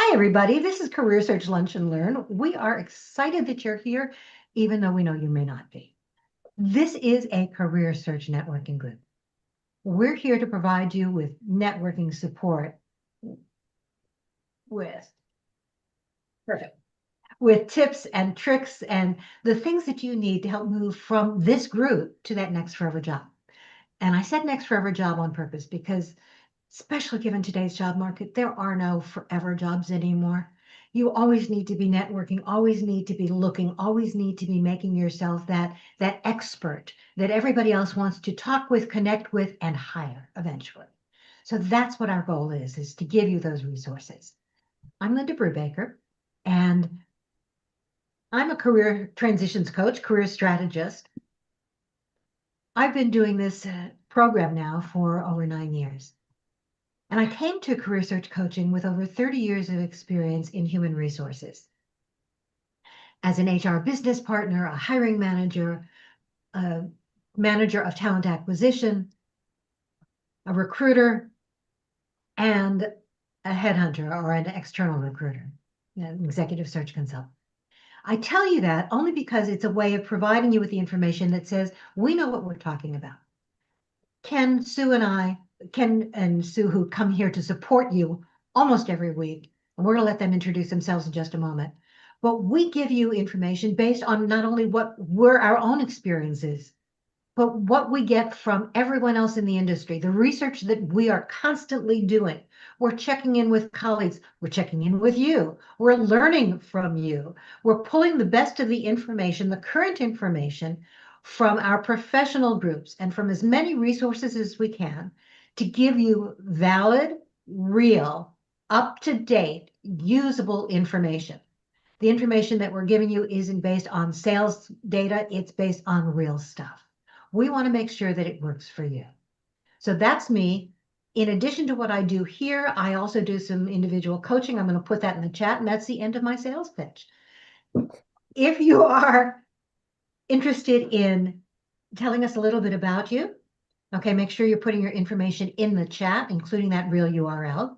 Hi, everybody. This is Career Search Lunch and Learn. We are excited that you're here, even though we know you may not be. This is a career search networking group. We're here to provide you with networking support with perfect with tips and tricks and the things that you need to help move from this group to that next forever job. And I said next forever job on purpose because especially given today's job market, there are no forever jobs anymore. You always need to be networking, always need to be looking, always need to be making yourself that expert that everybody else wants to talk with, connect with, and hire eventually. So that's what our goal is to give you those resources. I'm Linda Brubaker, and I'm a career transitions coach, career strategist. I've been doing this program now for over 9 years. And I came to career search coaching with over 30 years of experience in human resources. As an HR business partner, a hiring manager, a manager of talent acquisition, a recruiter, and a headhunter or an external recruiter, an executive search consultant. I tell you that only because it's a way of providing you with the information that says, we know what we're talking about. Ken and Sue, who come here to support you almost every week, and we're going to let them introduce themselves in just a moment. But we give you information based on not only what were our own experiences, but what we get from everyone else in the industry, the research that we are constantly doing. We're checking in with colleagues. We're checking in with you. We're learning from you. We're pulling the best of the information, the current information, from our professional groups and from as many resources as we can to give you valid, real, up-to-date, usable information. The information that we're giving you isn't based on sales data, it's based on real stuff. We want to make sure that it works for you. So that's me. In addition to what I do here, I also do some individual coaching. I'm going to put that in the chat, and that's the end of my sales pitch. If you are interested in telling us a little bit about you, okay, make sure you're putting your information in the chat, including that real URL.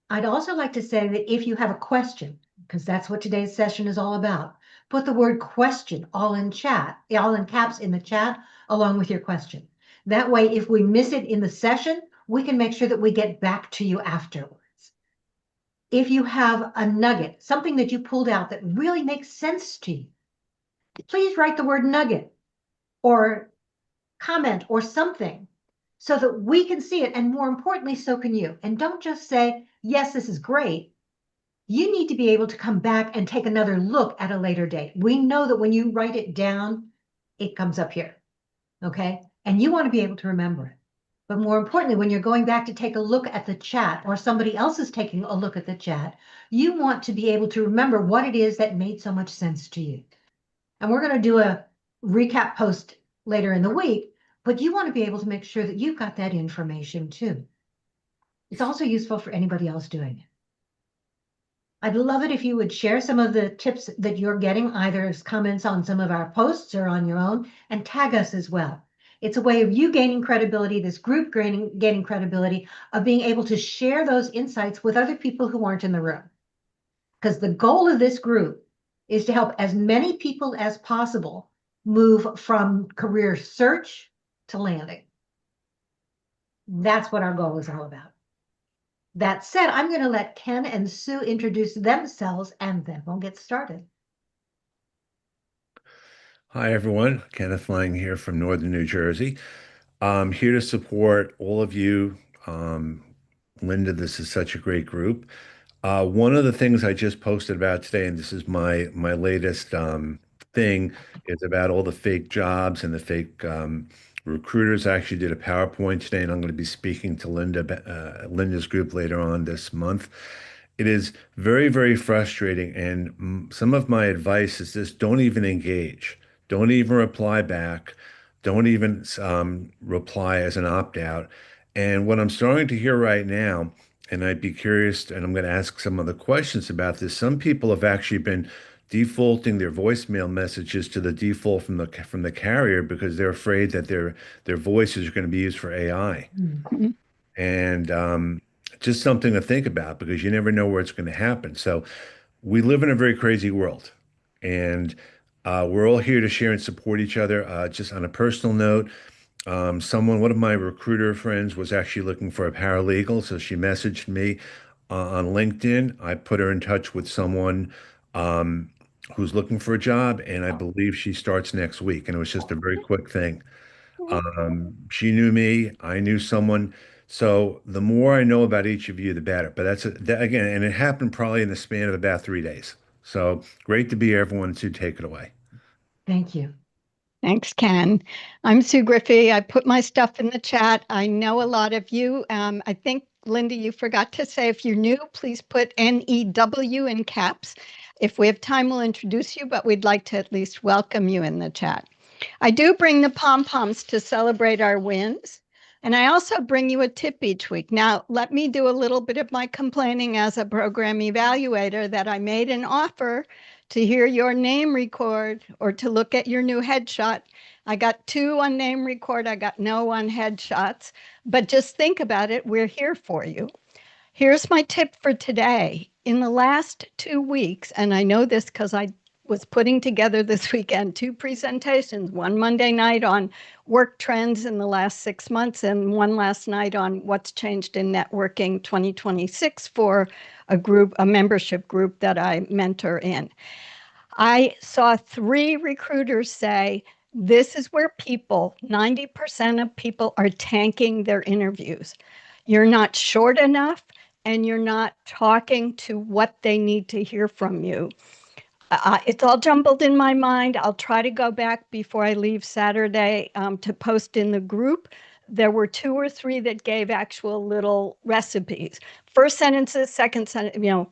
I'd also like to say that if you have a question, because that's what today's session is all about, put the word question all in caps in the chat, along with your question. That way, if we miss it in the session, we can make sure that we get back to you afterwards. If you have a nugget, something that you pulled out that really makes sense to you, please write the word nugget or comment or something so that we can see it. And more importantly, so can you. And don't just say, yes, this is great. You need to be able to come back and take another look at a later date. We know that when you write it down, it comes up here, okay? And you want to be able to remember it. But more importantly, when you're going back to take a look at the chat or somebody else is taking a look at the chat, you want to be able to remember what it is that made so much sense to you. And we're going to do a recap post later in the week, but you want to be able to make sure that you've got that information too. It's also useful for anybody else doing it. I'd love it if you would share some of the tips that you're getting, either as comments on some of our posts or on your own, and tag us as well. It's a way of you gaining credibility, this group gaining credibility, of being able to share those insights with other people who aren't in the room. Because the goal of this group is to help as many people as possible move from career search to landing. That's what our goal is all about. That said, I'm going to let Ken and Sue introduce themselves, and then we'll get started. Hi, everyone. Kenneth Lang here from Northern New Jersey. I'm here to support all of you. Linda, this is such a great group. One of the things I just posted about today, and this is my latest thing, is about all the fake jobs and the fake recruiters. I actually did a PowerPoint today, and I'm going to be speaking to Linda's group later on this month. It is very, very frustrating, and some of my advice is this: don't even engage. Don't even reply back. Don't even reply as an opt-out. And what I'm starting to hear right now, and I'd be curious, and I'm going to ask some of the questions about this. Some people have actually been defaulting their voicemail messages to the default from the carrier because they're afraid that their voices are going to be used for AI. Mhm. And just something to think about because you never know where it's going to happen. So we live in a very crazy world, and we're all here to share and support each other. Just on a personal note, one of my recruiter friends was actually looking for a paralegal, so she messaged me on LinkedIn. I put her in touch with someone um, who's looking for a job, and I believe she starts next week. And it was just a very quick thing. She knew me, I knew someone. So the more I know about each of you, the better. But again, and it happened probably in the span of about 3 days. So great to be here, everyone, to take it away. Thank you. Thanks, Ken. I'm Sue Griffey. I put my stuff in the chat. I know a lot of you. I think, Linda, you forgot to say if you're new, please put NEW in caps. If we have time, we'll introduce you, but we'd like to at least welcome you in the chat. I do bring the pom-poms to celebrate our wins. And I also bring you a tip each week. Now, let me do a little bit of my complaining as a program evaluator that I made an offer to hear your name record or to look at your new headshot. I got 2 on name record. I got no on headshots. But just think about it. We're here for you. Here's my tip for today. In the last 2 weeks, and I know this because I was putting together this weekend 2 presentations, one Monday night on work trends in the last 6 months and one last night on what's changed in networking 2026 for a membership group that I mentor in. I saw 3 recruiters say, this is where 90% of people are tanking their interviews. You're not short enough and you're not talking to what they need to hear from you. It's all jumbled in my mind. I'll try to go back before I leave Saturday to post in the group. There were 2 or 3 that gave actual little recipes. First sentences, second sentence,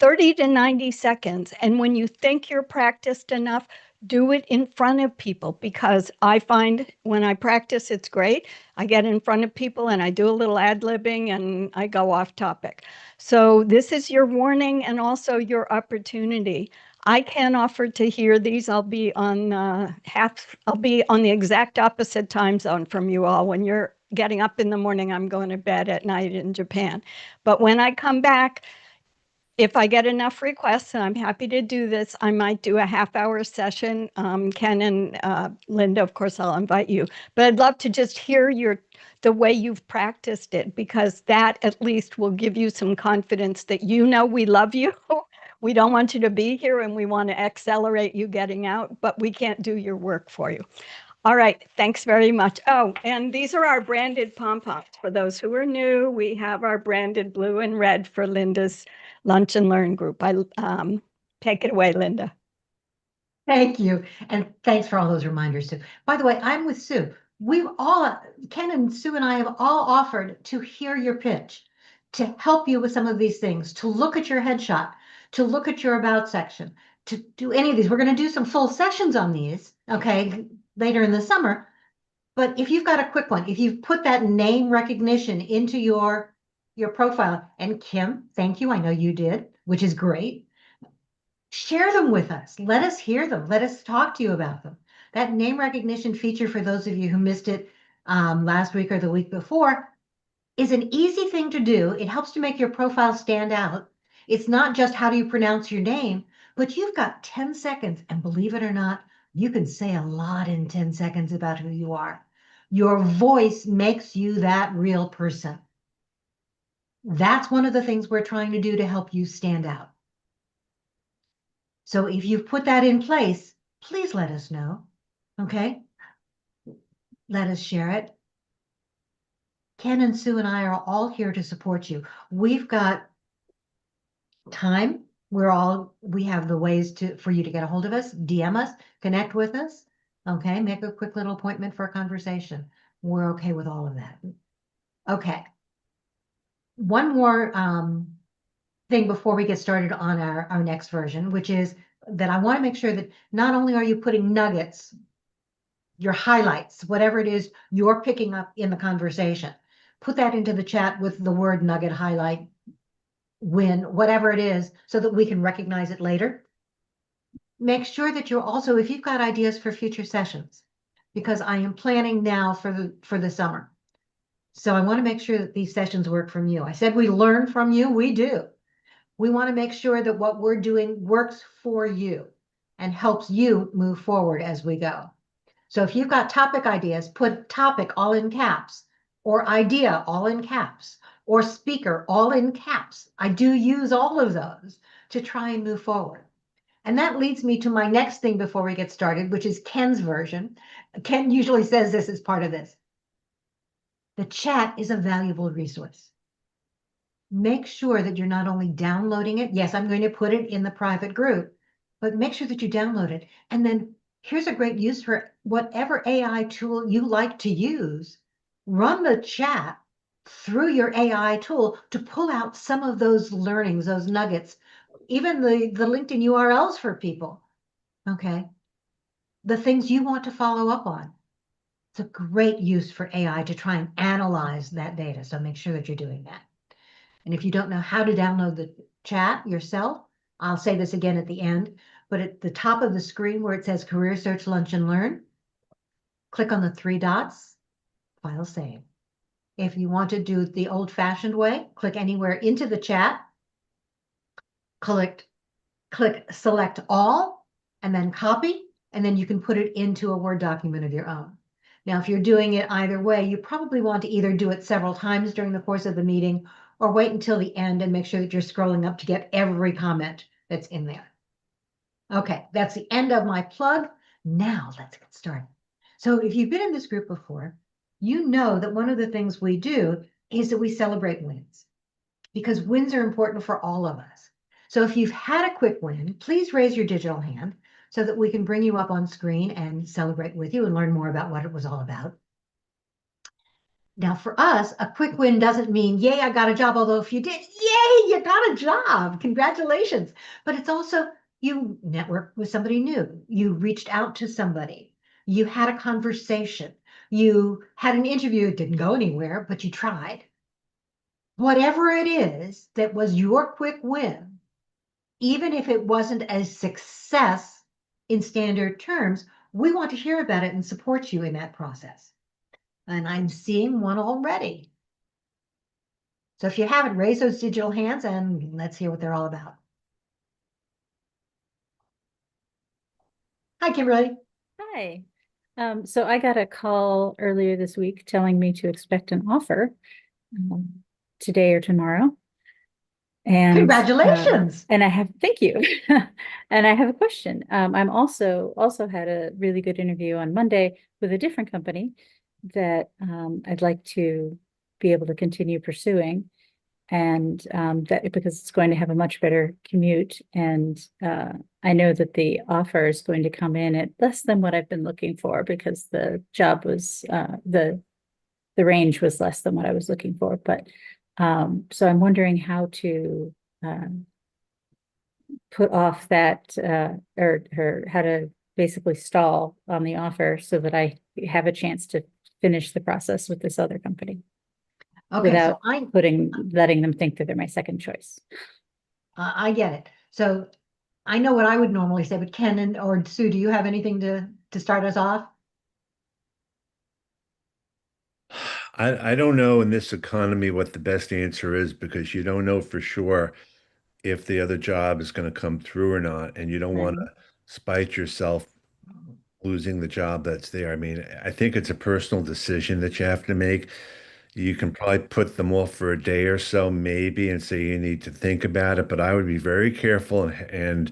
30 to 90 seconds. And when you think you're practiced enough, do it in front of people, because I find when I practice, it's great. I get in front of people and I do a little ad-libbing and I go off topic. So this is your warning and also your opportunity. I can't offer to hear these. I'll be on the exact opposite time zone from you all. When you're getting up in the morning, I'm going to bed at night in Japan. But when I come back, if I get enough requests, and I'm happy to do this, I might do a half-hour session. Ken and Linda, of course, I'll invite you. But I'd love to just hear the way you've practiced it, because that at least will give you some confidence that we love you. We don't want you to be here and we want to accelerate you getting out, but we can't do your work for you. All right, thanks very much. Oh, and these are our branded pom-poms. For those who are new, we have our branded blue and red for Linda's Lunch and Learn group. Take it away, Linda. Thank you. And thanks for all those reminders, Sue. By the way, I'm with Sue. Ken and Sue and I have all offered to hear your pitch, to help you with some of these things, to look at your headshot, to look at your about section, to do any of these. We're going to do some full sessions on these, okay, later in the summer. But if you've got a quick one, if you've put that name recognition into your profile, and Kim, thank you, I know you did, which is great. Share them with us. Let us hear them. Let us talk to you about them. That name recognition feature, for those of you who missed it last week or the week before, is an easy thing to do. It helps to make your profile stand out. It's not just how do you pronounce your name, but you've got 10 seconds. And believe it or not, you can say a lot in 10 seconds about who you are. Your voice makes you that real person. That's one of the things we're trying to do to help you stand out. So if you've put that in place, please let us know. Okay? Let us share it. Ken and Sue and I are all here to support you. We've got time. We have the ways for you to get a hold of us, DM us, connect with us. Okay? Make a quick little appointment for a conversation. We're okay with all of that. Okay. One more thing before we get started on our next version, which is that I want to make sure that not only are you putting nuggets, your highlights, whatever it is you're picking up in the conversation, put that into the chat with the word nugget, highlight, win, whatever it is, so that we can recognize it later. Make sure that you're also, if you've got ideas for future sessions, because I am planning now for the summer. So I want to make sure that these sessions work from you. I said we learn from you. We do. We want to make sure that what we're doing works for you and helps you move forward as we go. So if you've got topic ideas, put topic all in caps, or idea all in caps, or speaker all in caps. I do use all of those to try and move forward. And that leads me to my next thing before we get started, which is Ken's version. Ken usually says this as part of this. The chat is a valuable resource. Make sure that you're not only downloading it. Yes, I'm going to put it in the private group, but make sure that you download it. And then here's a great use for whatever AI tool you like to use. Run the chat through your AI tool to pull out some of those learnings, those nuggets, even the LinkedIn URLs for people. Okay. The things you want to follow up on. It's a great use for AI to try and analyze that data. So make sure that you're doing that. And if you don't know how to download the chat yourself, I'll say this again at the end, but at the top of the screen where it says Career Search Lunch and Learn, click on the 3 dots, file save. If you want to do it the old-fashioned way, click anywhere into the chat, click select all, and then copy, and then you can put it into a Word document of your own. Now, if you're doing it either way, you probably want to either do it several times during the course of the meeting or wait until the end and make sure that you're scrolling up to get every comment that's in there. Okay, that's the end of my plug. Now let's get started. So if you've been in this group before, you know that one of the things we do is that we celebrate wins because wins are important for all of us. So if you've had a quick win, please raise your digital hand so that we can bring you up on screen and celebrate with you and learn more about what it was all about. Now, for us, a quick win doesn't mean, yay, I got a job. Although if you did, yay, you got a job. Congratulations. But it's also you networked with somebody new. You reached out to somebody. You had a conversation. You had an interview. It didn't go anywhere, but you tried. Whatever it is that was your quick win, even if it wasn't a success in standard terms, we want to hear about it and support you in that process. And I'm seeing one already. So if you haven't, raise those digital hands and let's hear what they're all about. Hi, Kimberly. Hi. So I got a call earlier this week telling me to expect an offer today or tomorrow. And Congratulations. And I have, thank you. And I have a question. I'm also had a really good interview on Monday with a different company that I'd like to be able to continue pursuing. And that because it's going to have a much better commute. And I know that the offer is going to come in at less than what I've been looking for because the job was the range was less than what I was looking for. But so I'm wondering how to put off that or how to basically stall on the offer so that I have a chance to finish the process with this other company. Okay, Without so letting them think that they're my second choice. I get it. So I know what I would normally say, but Ken or Sue, do you have anything to start us off? I don't know in this economy what the best answer is because you don't know for sure if the other job is going to come through or not, and you don't want to spite yourself losing the job that's there. I mean, I think it's a personal decision that you have to make. You can probably put them off for a day or so, maybe, and say you need to think about it. But I would be very careful. And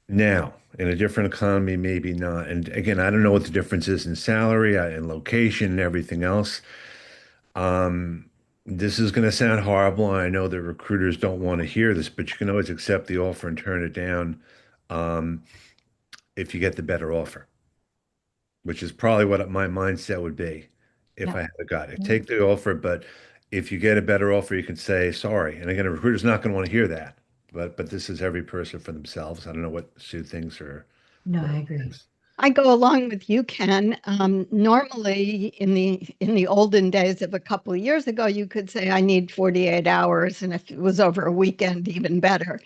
now, in a different economy, maybe not. And again, I don't know what the difference is in salary and location and everything else. Um, this is going to sound horrible. And I know the recruiters don't want to hear this, but you can always accept the offer and turn it down um, if you get the better offer, which is probably what my mindset would be if I Yeah. had got it. Take the offer, but if you get a better offer, you can say sorry. And again, a recruiter's not going to want to hear that. But this is every person for themselves. I don't know what Sue thinks or No, I Claude agree. thinks. I go along with you, Ken. Normally, in the olden days of a couple of years ago, you could say I need 48 hours, and if it was over a weekend, even better.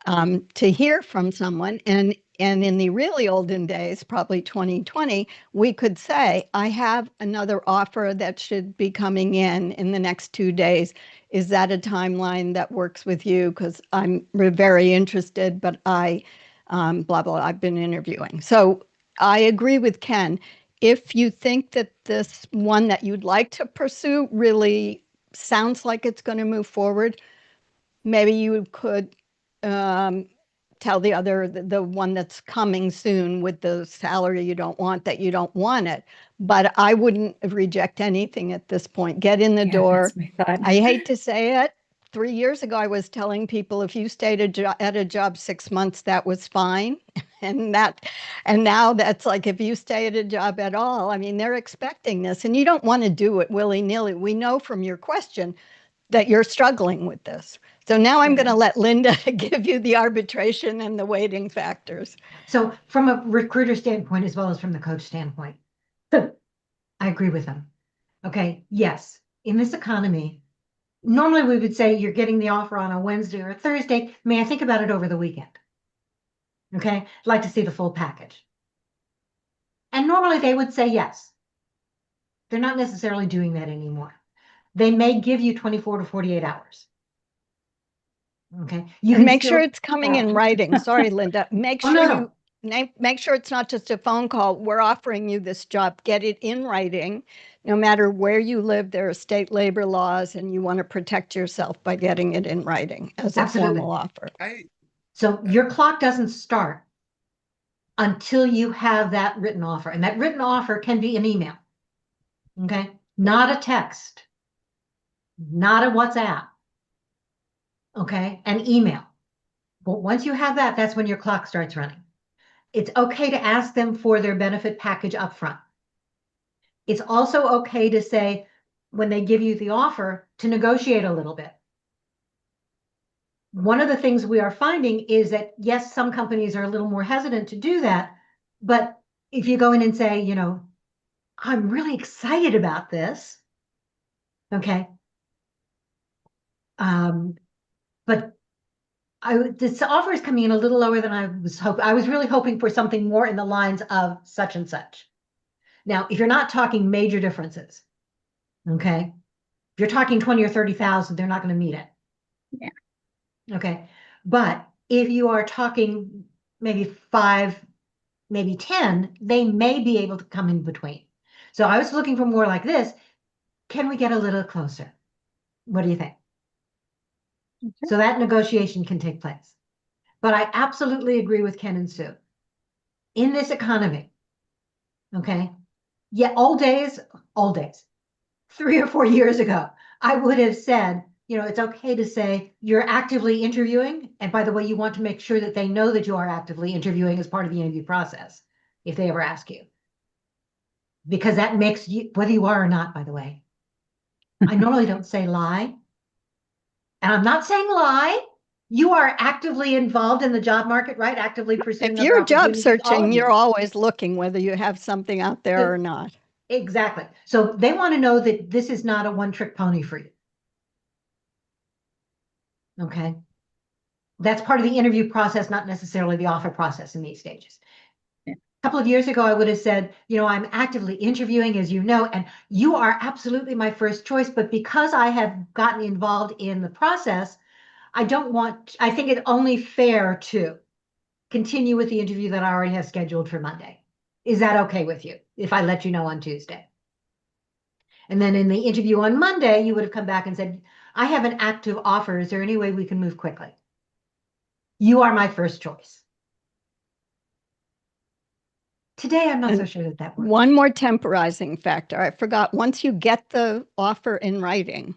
to hear from someone. And in the really olden days, probably 2020, we could say, I have another offer that should be coming in the next 2 days. Is that a timeline that works with you? Because I'm very interested, but blah, blah, I've been interviewing. So I agree with Ken. If you think that this one that you'd like to pursue really sounds like it's going to move forward, maybe you could tell the one that's coming soon with the salary you don't want, that you don't want it. But I wouldn't reject anything at this point. Get in the door. That's my thought. I hate to say it. 3 years ago, I was telling people if you stayed at a job 6 months, that was fine. And now that's like, if you stay at a job at all, I mean, they're expecting this, and you don't want to do it willy-nilly. We know from your question that you're struggling with this. So now I'm going to let Linda give you the arbitration and the weighting factors. So from a recruiter standpoint, as well as from the coach standpoint, I agree with them. Okay, yes, in this economy, normally we would say you're getting the offer on a Wednesday or a Thursday. May I think about it over the weekend? Okay, I'd like to see the full package. And normally they would say yes. They're not necessarily doing that anymore. They may give you 24 to 48 hours. Okay. You And can make still, sure it's coming in writing. Sorry, Linda. Make Oh, sure no. make sure it's not just a phone call. We're offering you this job. Get it in writing. No matter where you live, there are state labor laws, and you want to protect yourself by getting it in writing as a Absolutely. formal offer. So your clock doesn't start until you have that written offer. And that written offer can be an email. Okay. Not a text, not a WhatsApp. Okay. An email. But once you have that, that's when your clock starts running. It's okay to ask them for their benefit package up front. It's also okay to say, when they give you the offer, to negotiate a little bit. One of the things we are finding is that, yes, some companies are a little more hesitant to do that. But if you go in and say, I'm really excited about this. Okay. But this offer is coming in a little lower than I was hoping. I was really hoping for something more in the lines of such and such. Now, if you're not talking major differences, okay, if you're talking 20 or 30,000, they're not going to meet it. Yeah. Okay. But if you are talking maybe 5, maybe 10, they may be able to come in between. So I was looking for more like this. Can we get a little closer? What do you think? Okay. So that negotiation can take place. But I absolutely agree with Ken and Sue. In this economy, okay, yeah, all days, 3 or 4 years ago, I would have said, it's okay to say you're actively interviewing. And by the way, you want to make sure that they know that you are actively interviewing as part of the interview process, if they ever ask you. Because that makes you, whether you are or not, by the way. I normally don't say lie. And I'm not saying lie. You are actively involved in the job market, right? Actively pursuing If other you're job opportunities, all of searching, you. you're always looking whether you have something out there or not. Exactly. So they want to know that this is not a one-trick pony for you. Okay. That's part of the interview process, not necessarily the offer process in these stages. Yeah. A couple of years ago, I would have said, I'm actively interviewing, as you know, and you are absolutely my first choice. But because I have gotten involved in the process, I think it's only fair to continue with the interview that I already have scheduled for Monday. Is that okay with you if I let you know on Tuesday? And then in the interview on Monday, you would have come back and said, I have an active offer. Is there any way we can move quickly? You are my first choice. Today, I'm not so sure that works. One more temporizing factor. I forgot, once you get the offer in writing,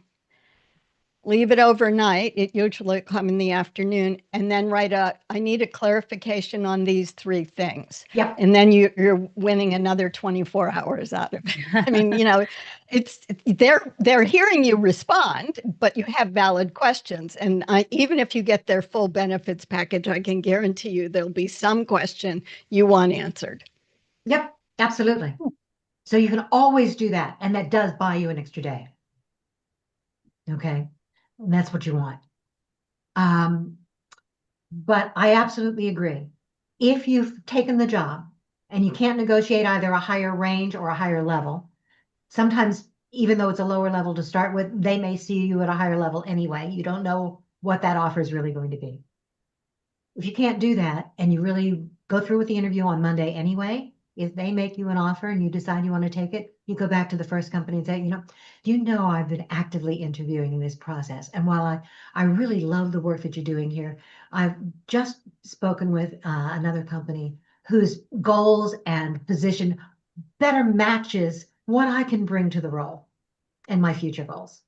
leave it overnight. It usually come in the afternoon, and then write I need a clarification on these 3 things. Yep. And then you're winning another 24 hours out of it. I mean, they're hearing you respond, but you have valid questions. And even if you get their full benefits package, I can guarantee you there'll be some question you want answered. Yep, absolutely. So you can always do that. And that does buy you an extra day. Okay. And that's what you want. But I absolutely agree. If you've taken the job and you can't negotiate either a higher range or a higher level, sometimes even though it's a lower level to start with, they may see you at a higher level anyway. You don't know what that offer is really going to be. If you can't do that and you really go through with the interview on Monday anyway, if they make you an offer and you decide you want to take it, you go back to the first company and say, I've been actively interviewing in this process. And while I really love the work that you're doing here, I've just spoken with another company whose goals and position better matches what I can bring to the role and my future goals.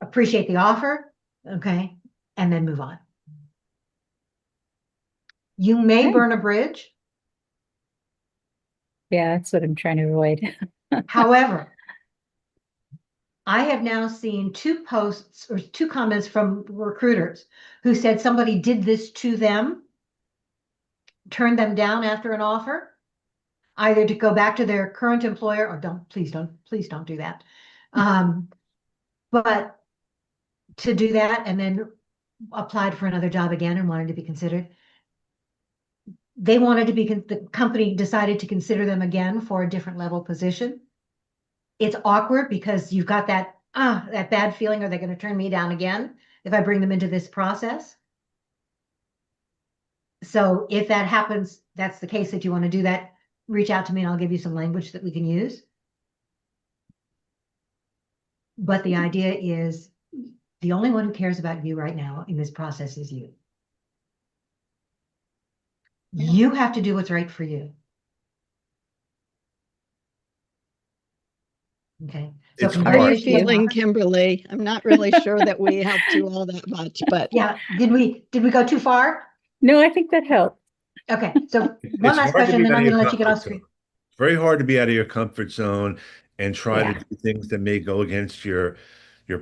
Appreciate the offer, okay, and then move on. You may Okay. burn a bridge. Yeah, that's what I'm trying to avoid. However, I have now seen 2 posts or 2 comments from recruiters who said somebody did this to them, turned them down after an offer, either to go back to their current employer or please don't do that. But to do that and then applied for another job again and wanted to be considered. They wanted to be, the company decided to consider them again for a different level position. It's awkward because you've got that bad feeling, are they going to turn me down again if I bring them into this process? So if that happens, that's the case that you want to do that, reach out to me and I'll give you some language that we can use. But the idea is the only one who cares about you right now in this process is you. You have to do what's right for you. Okay. So It's How are you hard. congratulations. feeling, Kimberly? I'm not really sure that we helped you all that much, but Yeah. Did we go too far? No, I think that helped. Okay. So one It's last hard to question, be then out I'm of going your to let you get comfort off zone. screen. It's very hard to be out of your comfort zone and try to Yeah. do things that may go against your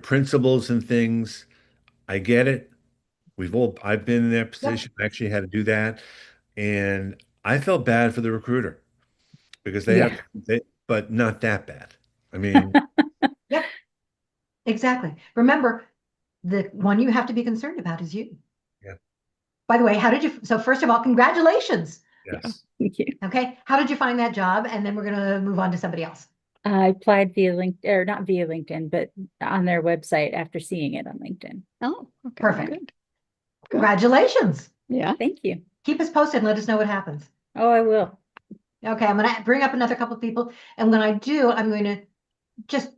principles and things. I get it. I've been in that Yep. position. I actually had to do that. And I felt bad for the recruiter because Yeah. but not that bad. I mean, Yep. Exactly. Remember, the one you have to be concerned about is you. yeah, By the way, so first of all, congratulations. yes. Thank you. Okay. How did you find that job? And then we're going to move on to somebody else. I applied via LinkedIn, or not via LinkedIn, but on their website after seeing it on LinkedIn. oh, okay, Perfect. good. Congratulations. Yeah. Thank you. Keep us posted and let us know what happens. Oh, I will. Okay. I'm going to bring up another couple of people. And when I do, I'm going to just,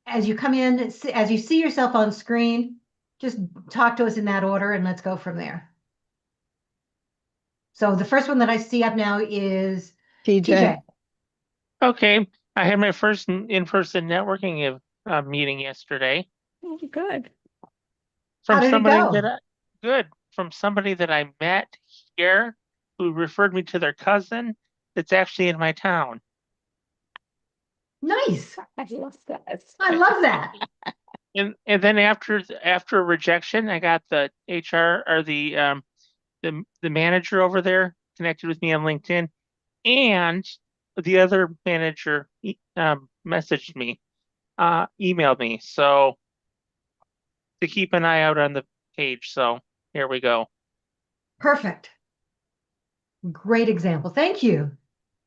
as you come in, as you see yourself on screen, just talk to us in that order and let's go from there. So the first one that I see up now is TJ. TJ. Okay, I had my first in-person networking meeting yesterday Oh, good. How from did it somebody go? from somebody that I met here who referred me to their cousin that's actually in my town. Nice. I love that. I love that. And then after rejection, I got the HR or the manager over there connected with me on LinkedIn, and the other manager messaged me, emailed me. So to keep an eye out on the page. So here we go. Perfect. Great example. Thank you.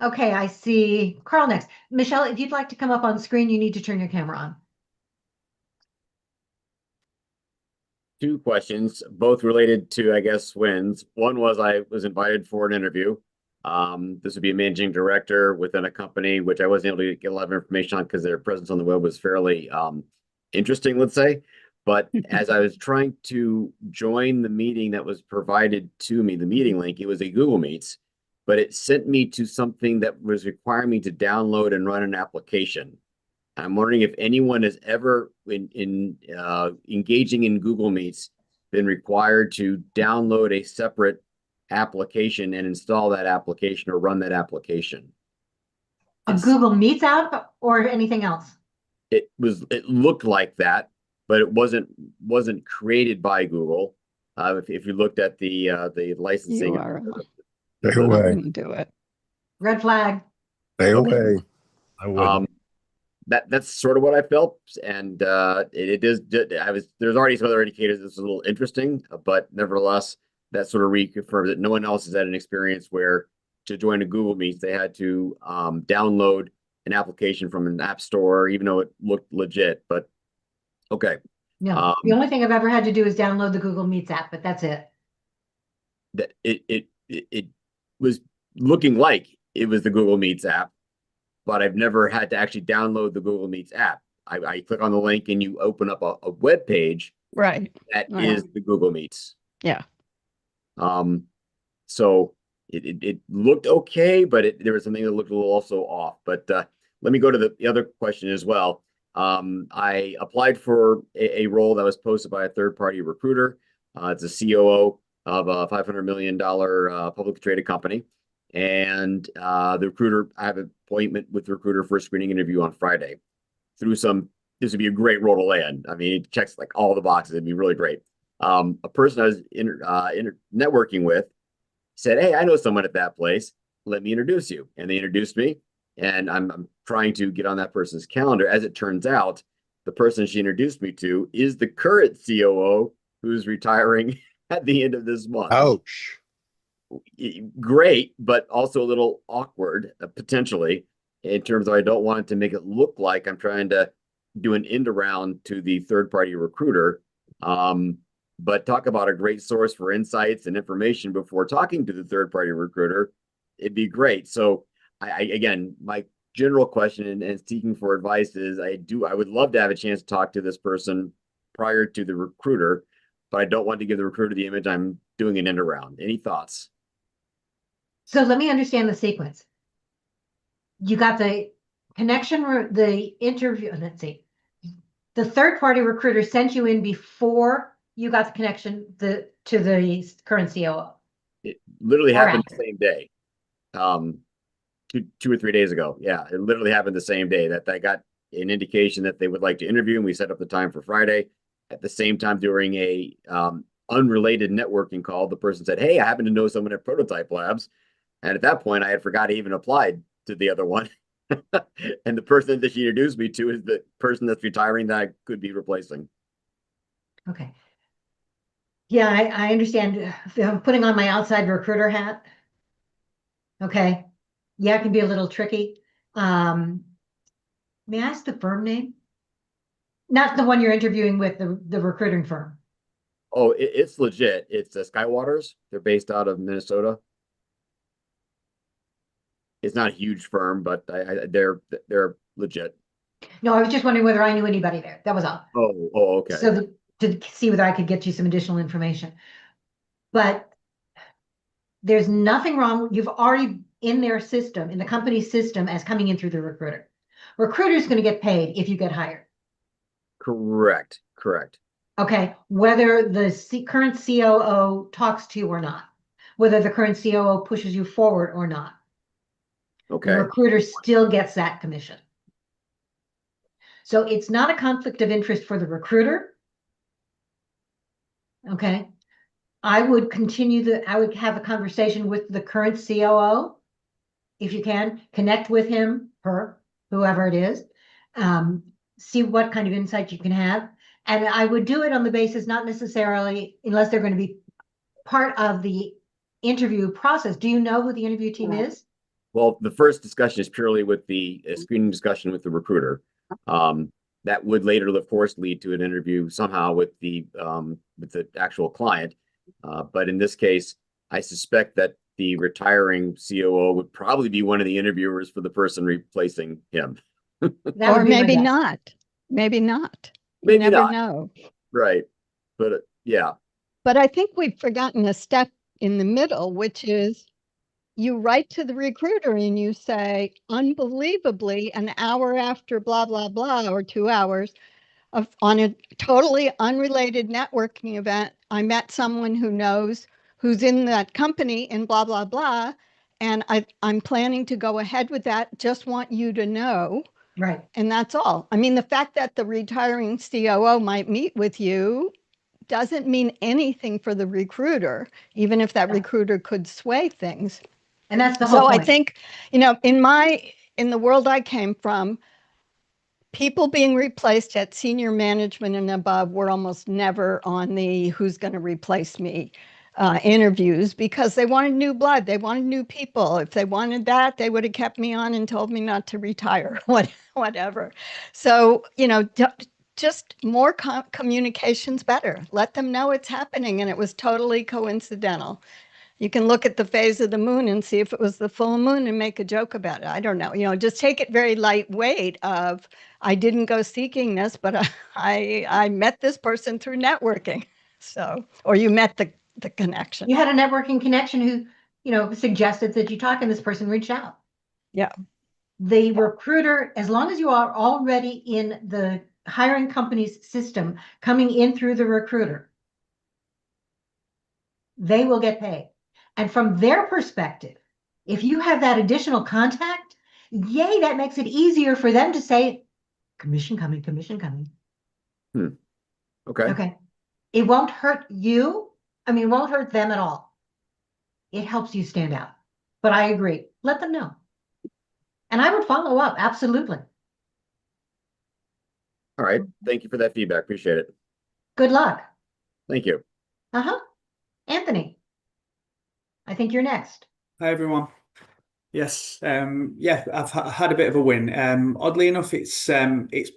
Okay, I see Carl next. Michelle, if you'd like to come up on screen, you need to turn your camera on. Two questions, both related to, I guess, wins. One was I was invited for an interview. This would be a managing director within a company, which I wasn't able to get a lot of information on because their presence on the web was fairly interesting, let's say. But as I was trying to join the meeting that was provided to me, the meeting link, it was a Google Meets, but it sent me to something that was requiring me to download and run an application. I'm wondering if anyone has ever, in engaging in Google Meets, been required to download a separate application and install that application or run that application. A Google Meets app or anything else? It looked like that, but it wasn't created by Google. If you looked at the licensing, You are. Stay I away. wouldn't do it. Red flag. Stay away. I wouldn't. that's sort of what I felt, and it is. There's already some other indicators that's a little interesting, but nevertheless, that sort of reconfirms that no one else has had an experience where to join a Google Meet they had to download an application from an app store, even though it looked legit. But okay, No, the only thing I've ever had to do is download the Google Meets app, but that's it. that it was looking like it was the Google Meets app, but I've never had to actually download the Google Meets app. I click on the link and you open up a web page Right. that Right. is the Google Meets. Yeah. So it looked okay, but there was something that looked a little also off. But let me go to the other question as well. I applied for a role that was posted by a third-party recruiter. It's a COO of a $500 million publicly traded company. And the recruiter, I have an appointment with the recruiter for a screening interview on Friday. This would be a great role to land. I mean, it checks like all the boxes. It'd be really great. A person I was networking with said, "Hey, I know someone at that place. Let me introduce you." And they introduced me, and I'm trying to get on that person's calendar. As it turns out, the person she introduced me to is the current COO who's retiring at the end of this month. Ouch. Great, but also a little awkward, potentially, in terms of I don't want to make it look like I'm trying to do an end around to the third-party recruiter. But talk about a great source for insights and information before talking to the third-party recruiter. It'd be great. So again, my general question and seeking for advice is I would love to have a chance to talk to this person prior to the recruiter, but I don't want to give the recruiter the image I'm doing an end around. Any thoughts? So let me understand the sequence. You got the connection, the interview, let's see. The third-party recruiter sent you in before you got the connection to the current COO. It literally happened after. the same day. 2 or 3 days ago. Yeah, it literally happened the same day that I got an indication that they would like to interview, and we set up the time for Friday. At the same time, during a unrelated networking call, the person said, "Hey, I happen to know someone at Prototype Labs." And at that point, I had forgot I even applied to the other one. And the person that she introduced me to is the person that's retiring that I could be replacing. Okay. Yeah, I understand. I'm putting on my outside recruiter hat. Okay. Yeah, it can be a little tricky. May I ask the firm name? Not the one you're interviewing with, the recruiting firm. Oh, it's legit. It's Skywaters. They're based out of Minnesota. It's not a huge firm, but they're legit. No, I was just wondering whether I knew anybody there. That was all. Oh, okay. So to see whether I could get you some additional information. But there's nothing wrong. You've already in their system, in the company's system, as coming in through the recruiter. Recruiter's going to get paid if you get hired. Correct. Okay, whether the current COO talks to you or not, whether the current COO pushes you forward or not. Okay. The recruiter still gets that commission. So it's not a conflict of interest for the recruiter. Okay. I would have a conversation with the current COO. If you can, connect with him, her, whoever it is, see what kind of insight you can have. And I would do it on the basis, not necessarily, unless they're going to be part of the interview process. Do you know who the interview team is? Well, the first discussion is purely with the screening discussion with the recruiter. That would later, of course, lead to an interview somehow with the actual client. But in this case, I suspect that the retiring COO would probably be one of the interviewers for the person replacing him. Or maybe not. Maybe not. You never know. Right. But yeah. But I think we've forgotten a step in the middle, which is you write to the recruiter and you say, unbelievably, an hour after blah, blah, blah, or 2 hours on a totally unrelated networking event, I met someone who's in that company and blah, blah, blah. And I'm planning to go ahead with that. Just want you to know. Right. And that's all. I mean, the fact that the retiring COO might meet with you doesn't mean anything for the recruiter, even if that recruiter could sway things. And that's the whole point. I think, in the world I came from, people being replaced at senior management and above were almost never on the who's going to replace me interviews, because they wanted new blood. They wanted new people. If they wanted that, they would have kept me on and told me not to retire, whatever. So, just more communication's better. Let them know it's happening, and it was totally coincidental. You can look at the phase of the moon and see if it was the full moon and make a joke about it. I don't know. Just take it very lightweight of, I didn't go seeking this, but I met this person through networking. So, or you met the connection. You had a networking connection who, suggested that you talk, and this person reached out. Yeah. The recruiter, as long as you are already in the hiring company's system, coming in through the recruiter, they will get paid. And from their perspective, if you have that additional contact, yay, that makes it easier for them to say, commission coming, commission coming. Okay. Okay. It won't hurt you. I mean, it won't hurt them at all. It helps you stand out. But I agree. Let them know. And I would follow up. Absolutely. All right. Thank you for that feedback. Appreciate it. Good luck. Thank you. Uh-huh. Anthony, I think you're next. Hi everyone. Yes, yeah, I've had a bit of a win. Oddly enough, it's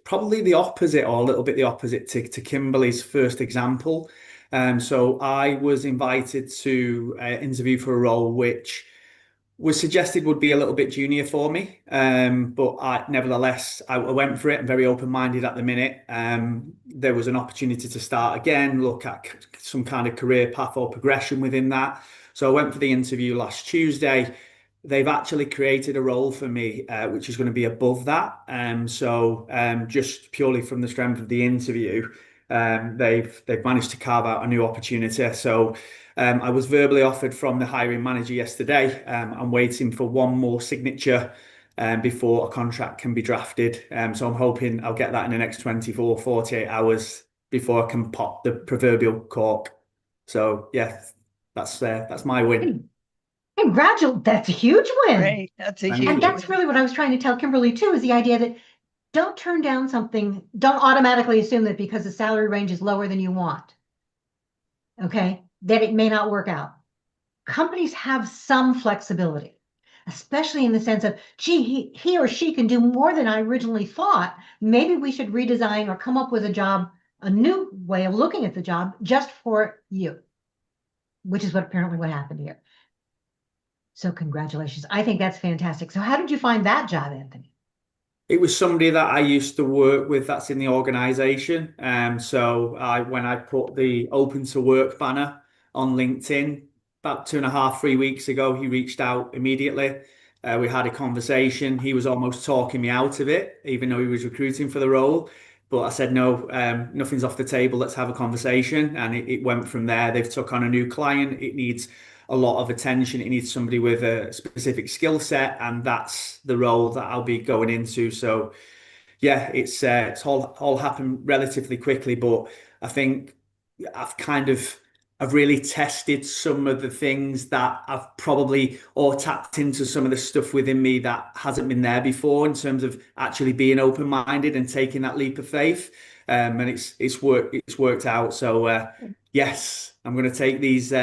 probably the opposite, or a little bit the opposite to Kimberly's first example. So I was invited to interview for a role which was suggested would be a little bit junior for me, but nevertheless, I went for it. I'm very open-minded at the minute. There was an opportunity to start again, look at some kind of career path or progression within that. So I went for the interview last Tuesday. They've actually created a role for me, which is going to be above that. So just purely from the strength of the interview, they've managed to carve out a new opportunity. So I was verbally offered from the hiring manager yesterday. I'm waiting for one more signature before a contract can be drafted. So I'm hoping I'll get that in the next 24, 48 hours before I can pop the proverbial cork. So yeah, that's my win. Congratulations. That's a huge win. Great. That's a Thank huge And you. that's really what I was trying to tell Kimberly too, is the idea that don't turn down something, don't automatically assume that because the salary range is lower than you want, okay, that it may not work out. Companies have some flexibility, especially in the sense of, gee, he or she can do more than I originally thought. Maybe we should redesign or come up with a job, a new way of looking at the job just for you, which is apparently what happened here. So congratulations. I think that's fantastic. So how did you find that job, Anthony? It was somebody that I used to work with that's in the organization. So when I put the open to work banner on LinkedIn about 2.5, 3 weeks ago, he reached out immediately. We had a conversation. He was almost talking me out of it, even though he was recruiting for the role. But I said, no, nothing's off the table. Let's have a conversation. And it went from there. They've took on a new client. It needs a lot of attention. It needs somebody with a specific skill set, and that's the role that I'll be going into. So yeah, it's all happened relatively quickly, but I think I've really tested some of the things that I've probably, or tapped into some of the stuff within me that hasn't been there before, in terms of actually being open-minded and taking that leap of faith. And it's worked out. So yes, I'm going to take these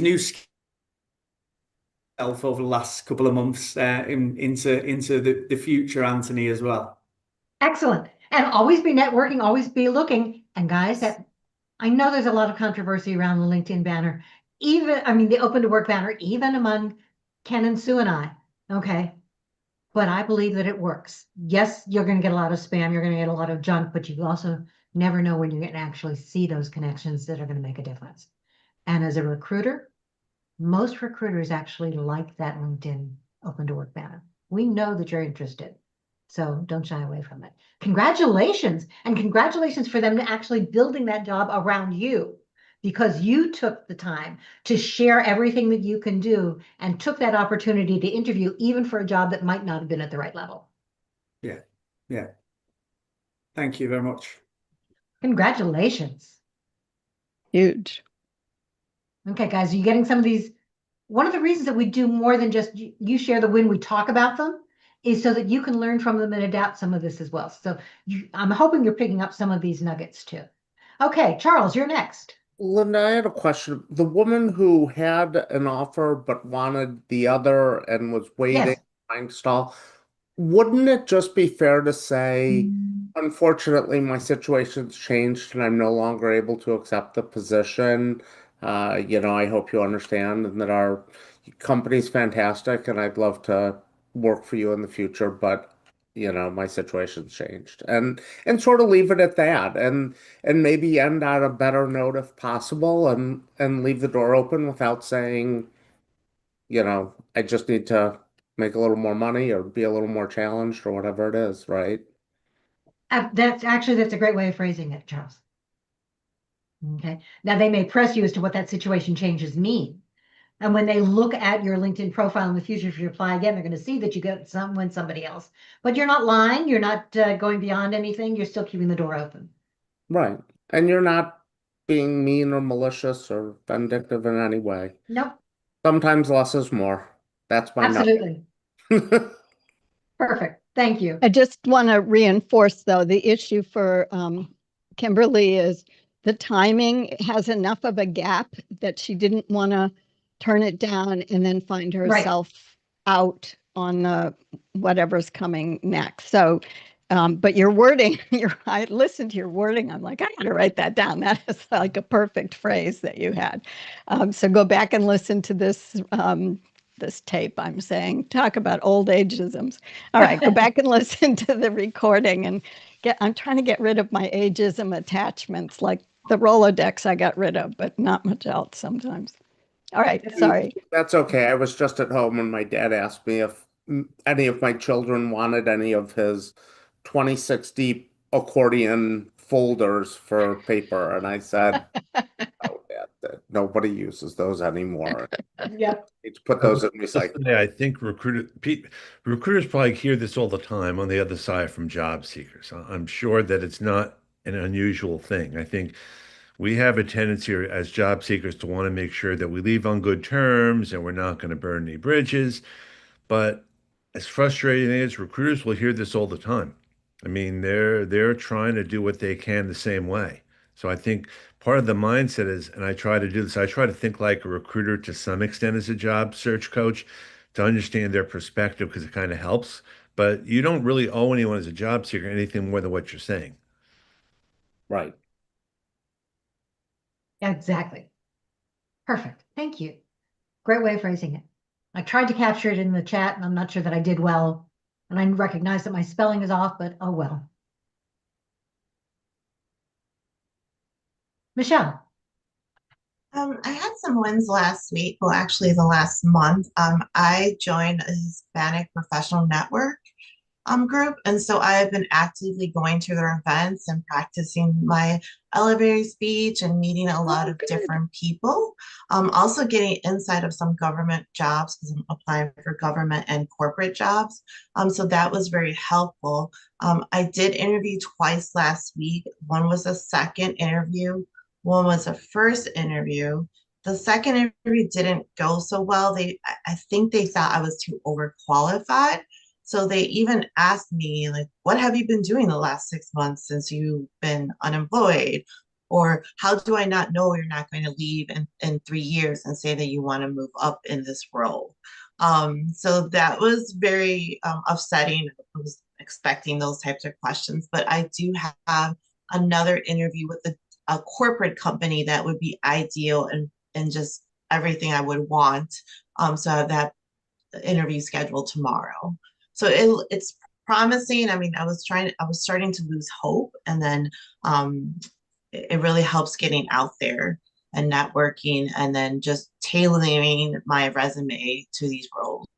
new skills over the last couple of months into the future, Anthony, as well. Excellent. And always be networking, always be looking. And guys, that I know there's a lot of controversy around the LinkedIn banner, the open to work banner, even among Ken and Sue and I. Okay. But I believe that it works. Yes, you're going to get a lot of spam, you're going to get a lot of junk, but you also never know when you're going to actually see those connections that are going to make a difference. And as a recruiter, most recruiters actually like that LinkedIn open to work banner. We know that you're interested. So don't shy away from it. Congratulations. And congratulations for them to actually building that job around you, because you took the time to share everything that you can do and took that opportunity to interview even for a job that might not have been at the right level. Yeah. Yeah. Thank you very much. Congratulations. huge. Okay, guys, are you getting some of these? One of the reasons that we do more than just you share the win, we talk about them, is so that you can learn from them and adapt some of this as well. So I'm hoping you're picking up some of these nuggets too. Okay, Charles, you're next. Linda, I had a question. The woman who had an offer but wanted the other and was waiting, Yes. trying to stall, wouldn't it just be fair to say, unfortunately, my situation's changed and I'm no longer able to accept the position? I hope you understand and that our company's fantastic and I'd love to work for you in the future, but my situation's changed. And sort of leave it at that and maybe end on a better note if possible and leave the door open without saying, I just need to make a little more money or be a little more challenged or whatever it is, right? That's a great way of phrasing it, Charles. Okay. Now they may press you as to what that situation changes mean. And when they look at your LinkedIn profile in the future, if you apply again, they're going to see that you got somebody else. But you're not lying. You're not going beyond anything. You're still keeping the door open. Right. And you're not being mean or malicious or vindictive in any way. Nope. Sometimes less is more. That's my Absolutely. note. Perfect. Thank you. I just want to reinforce, though, the issue for Kimberly is the timing has enough of a gap that she didn't want to turn it down and then find herself out on the whatever's coming next. So, but your wording, I listened to your wording. I'm like, I got to write that down. That is like a perfect phrase that you had. So go back and listen to this tape. I'm saying, talk about old ageisms. All right, go back and listen to the recording and I'm trying to get rid of my ageism attachments, like the Rolodex I got rid of, but not much else sometimes. All right, sorry. That's okay. I was just at home when my dad asked me if any of my children wanted any of his 26 deep accordion folders for paper. And I said, oh, Dad, nobody uses those anymore. Yep. Need to put those in recycling. Yeah, I think recruiters probably hear this all the time on the other side from job seekers. I'm sure that it's not an unusual thing. I think we have a tendency as job seekers to want to make sure that we leave on good terms and we're not going to burn any bridges. But as frustrating as recruiters will hear this all the time. I mean, they're trying to do what they can the same way. So I think part of the mindset is, and I try to do this, I try to think like a recruiter to some extent as a job search coach to understand their perspective because it kind of helps. But you don't really owe anyone as a job seeker anything more than what you're saying. Right. Exactly. Perfect. Thank you. Great way of phrasing it. I tried to capture it in the chat, and I'm not sure that I did well. And I recognize that my spelling is off, but oh well. Michelle. I had some wins last week, well, actually the last month. I joined a Hispanic professional network group, and so I have been actively going to their events and practicing my elevator speech and meeting a lot of different people. Also getting insight of some government jobs because I'm applying for government and corporate jobs. So that was very helpful. I did interview twice last week. One was a second interview. One was a first interview. The second interview didn't go so well. I think they thought I was too overqualified. So they even asked me, like, what have you been doing the last 6 months since you've been unemployed? Or how do I not know you're not going to leave in 3 years and say that you want to move up in this role? So that was very upsetting. I was expecting those types of questions, but I do have another interview with a corporate company that would be ideal and just everything I would want. So I have that interview scheduled tomorrow. So it's promising. I mean, I was starting to lose hope, and then it really helps getting out there and networking, and then just tailoring my resume to these roles.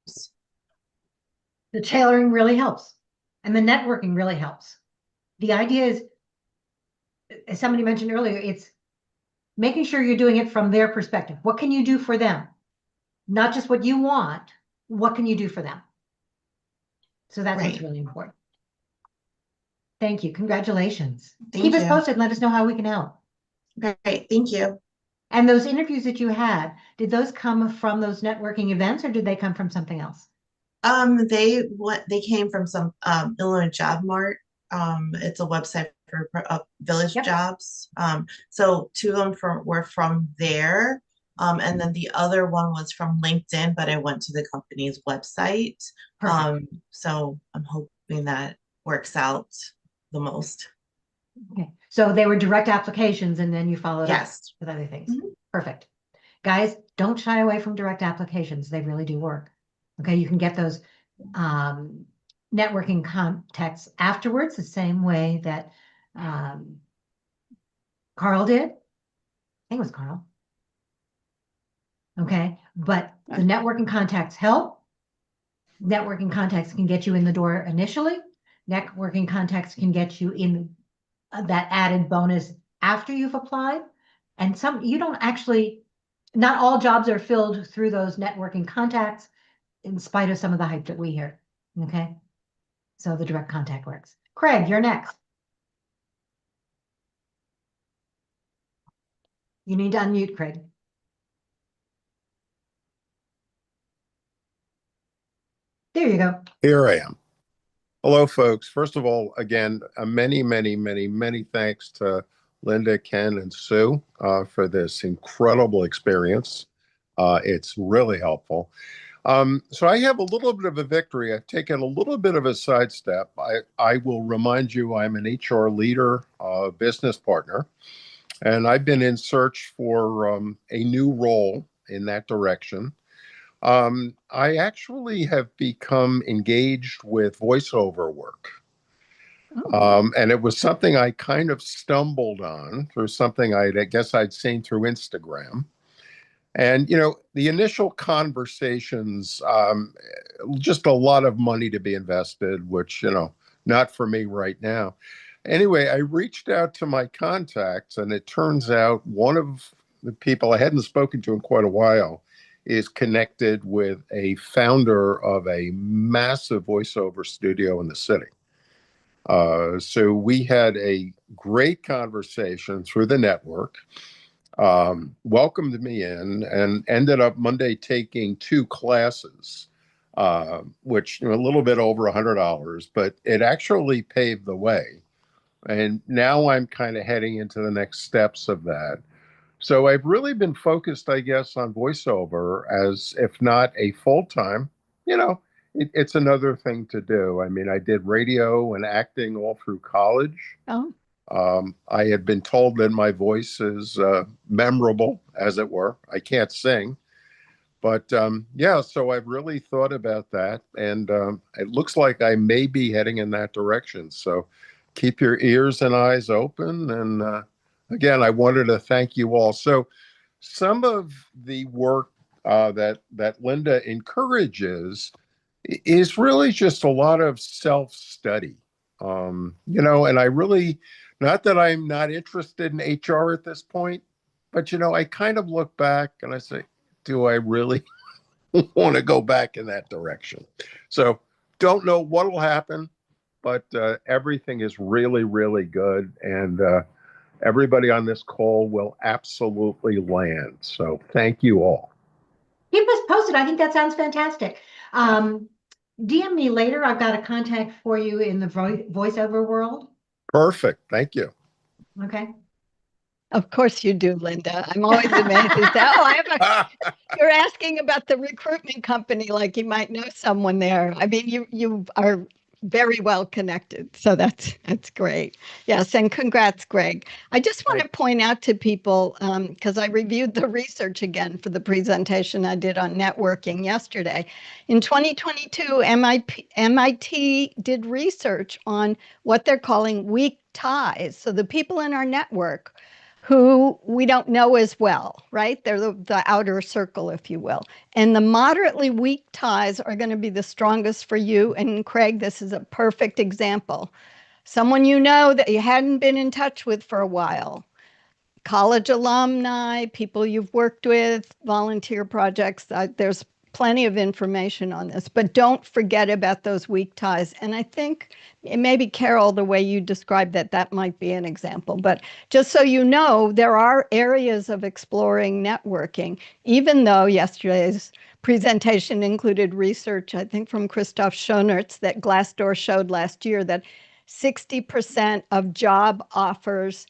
The tailoring really helps, and the networking really helps. The idea is, as somebody mentioned earlier, it's making sure you're doing it from their perspective. What can you do for them? Not just what you want. What can you do for them? So that's what's really important. Thank you. Congratulations. Keep us posted and let us know how we can help. Great. Thank you. And those interviews that you had, did those come from those networking events or did they come from something else? They came from some Illinois Job Mart. It's a website for village Yep. jobs. So two of them were from there. And then the other one was from LinkedIn, but I went to the company's website. Perfect. So I'm hoping that works out the most. Okay. So they were direct applications and then you followed up Yes. with other things. Mhm. Perfect. Guys, don't shy away from direct applications. They really do work. Okay, you can get those networking contacts afterwards, the same way that Carl did. I think it was Carl. Okay, but the networking contacts help. Networking contacts can get you in the door initially. Networking contacts can get you in that added bonus after you've applied. And you don't actually, not all jobs are filled through those networking contacts, in spite of some of the hype that we hear. Okay, so the direct contact works. Craig, you're next. You need to unmute, Craig. There you go. Here I am. Hello, folks. First of all, again, many, many, many, many thanks to Linda, Ken, and Sue for this incredible experience. It's really helpful. So I have a little bit of a victory. I've taken a little bit of a sidestep. I will remind you I'm an HR leader, business partner, and I've been in search for a new role in that direction. I actually have become engaged with voiceover work. And it was something I kind of stumbled on through something I guess I'd seen through Instagram. And, the initial conversations, just a lot of money to be invested, which, not for me right now. Anyway, I reached out to my contacts, and it turns out one of the people I hadn't spoken to in quite a while is connected with a founder of a massive voiceover studio in the city. So we had a great conversation through the network, welcomed me in, and ended up Monday taking 2 classes, which a little bit over $100, but it actually paved the way. And now I'm kind of heading into the next steps of that. So I've really been focused, I guess, on voiceover as, if not a full-time, it's another thing to do. I mean, I did radio and acting all through college. Oh, I had been told that my voice is memorable, as it were. I can't sing. But yeah, so I've really thought about that. And it looks like I may be heading in that direction. So keep your ears and eyes open. And again, I wanted to thank you all. So some of the work that Linda encourages is really just a lot of self-study. And I really, not that I'm not interested in HR at this point, but I kind of look back and I say, do I really want to go back in that direction? So don't know what will happen, but everything is really, really good. And everybody on this call will absolutely land. So thank you all. Keep us posted. I think that sounds fantastic. DM me later. I've got a contact for you in the voiceover world. Perfect. Thank you. Okay. of course you do, Linda. I'm always amazed at that. You're asking about the recruitment company like you might know someone there. I mean, you are very well connected. So that's great. Yes, and congrats, Greg. I just want to point out to people, because I reviewed the research again for the presentation I did on networking yesterday. In 2022, MIT did research on what they're calling weak ties. So the people in our network who we don't know as well, right? They're the outer circle, if you will. And the moderately weak ties are going to be the strongest for you. And Craig, this is a perfect example. Someone you know that you hadn't been in touch with for a while. College alumni, people you've worked with, volunteer projects. There's plenty of information on this, but don't forget about those weak ties. And I think maybe Carol, the way you described that, that might be an example. But just so you know, there are areas of exploring networking, even though yesterday's presentation included research, I think from Christoph Schonertz, that Glassdoor showed last year that 60% of job offers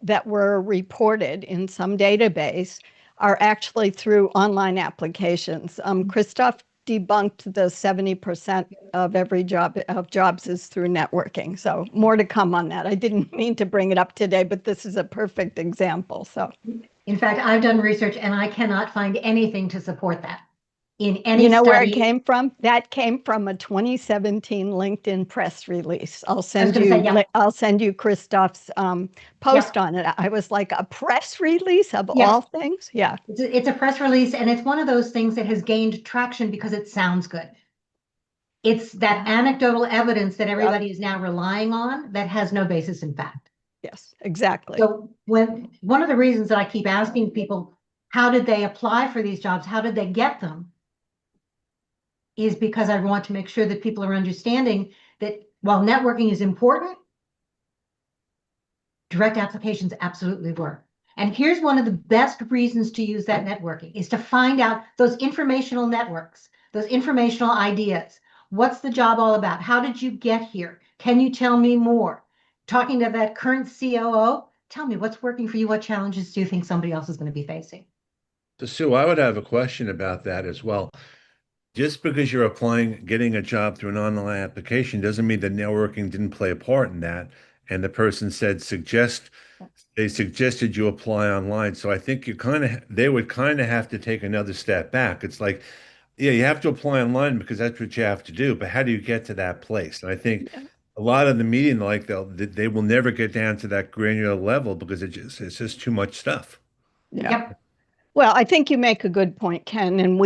that were reported in some database are actually through online applications. Christoph debunked the 70% of every job of jobs is through networking. So more to come on that. I didn't mean to bring it up today, but this is a perfect example. So In fact, I've done research and I cannot find anything to support that in any you know study. where it came from? That came from a 2017 LinkedIn press release. I'll send you. Say, yeah. I'll send you Christoph's post on it. I was like, a press release of all things. Yeah, it's a press release, and it's one of those things that has gained traction because it sounds good. It's that anecdotal evidence that everybody is now relying on that has no basis in fact. Yes, exactly. So when one of the reasons that I keep asking people, how did they apply for these jobs? How did they get them? Is because I want to make sure that people are understanding that while networking is important, direct applications absolutely work. And here's one of the best reasons to use that networking is to find out those informational networks, those informational ideas. What's the job all about? How did you get here? Can you tell me more? Talking to that current COO, tell me what's working for you. What challenges do you think somebody else is going to be facing? So, Sue, I would have a question about that as well. Just because you're applying, getting a job through an online application doesn't mean that networking didn't play a part in that. And the person said, they suggested you apply online. So I think they would kind of have to take another step back. It's like, yeah, you have to apply online because that's what you have to do. But how do you get to that place? And I think a lot of the media, like they will never get down to that granular level because it's just too much stuff. Yeah. Yep. Well, I think you make a good point, Ken, and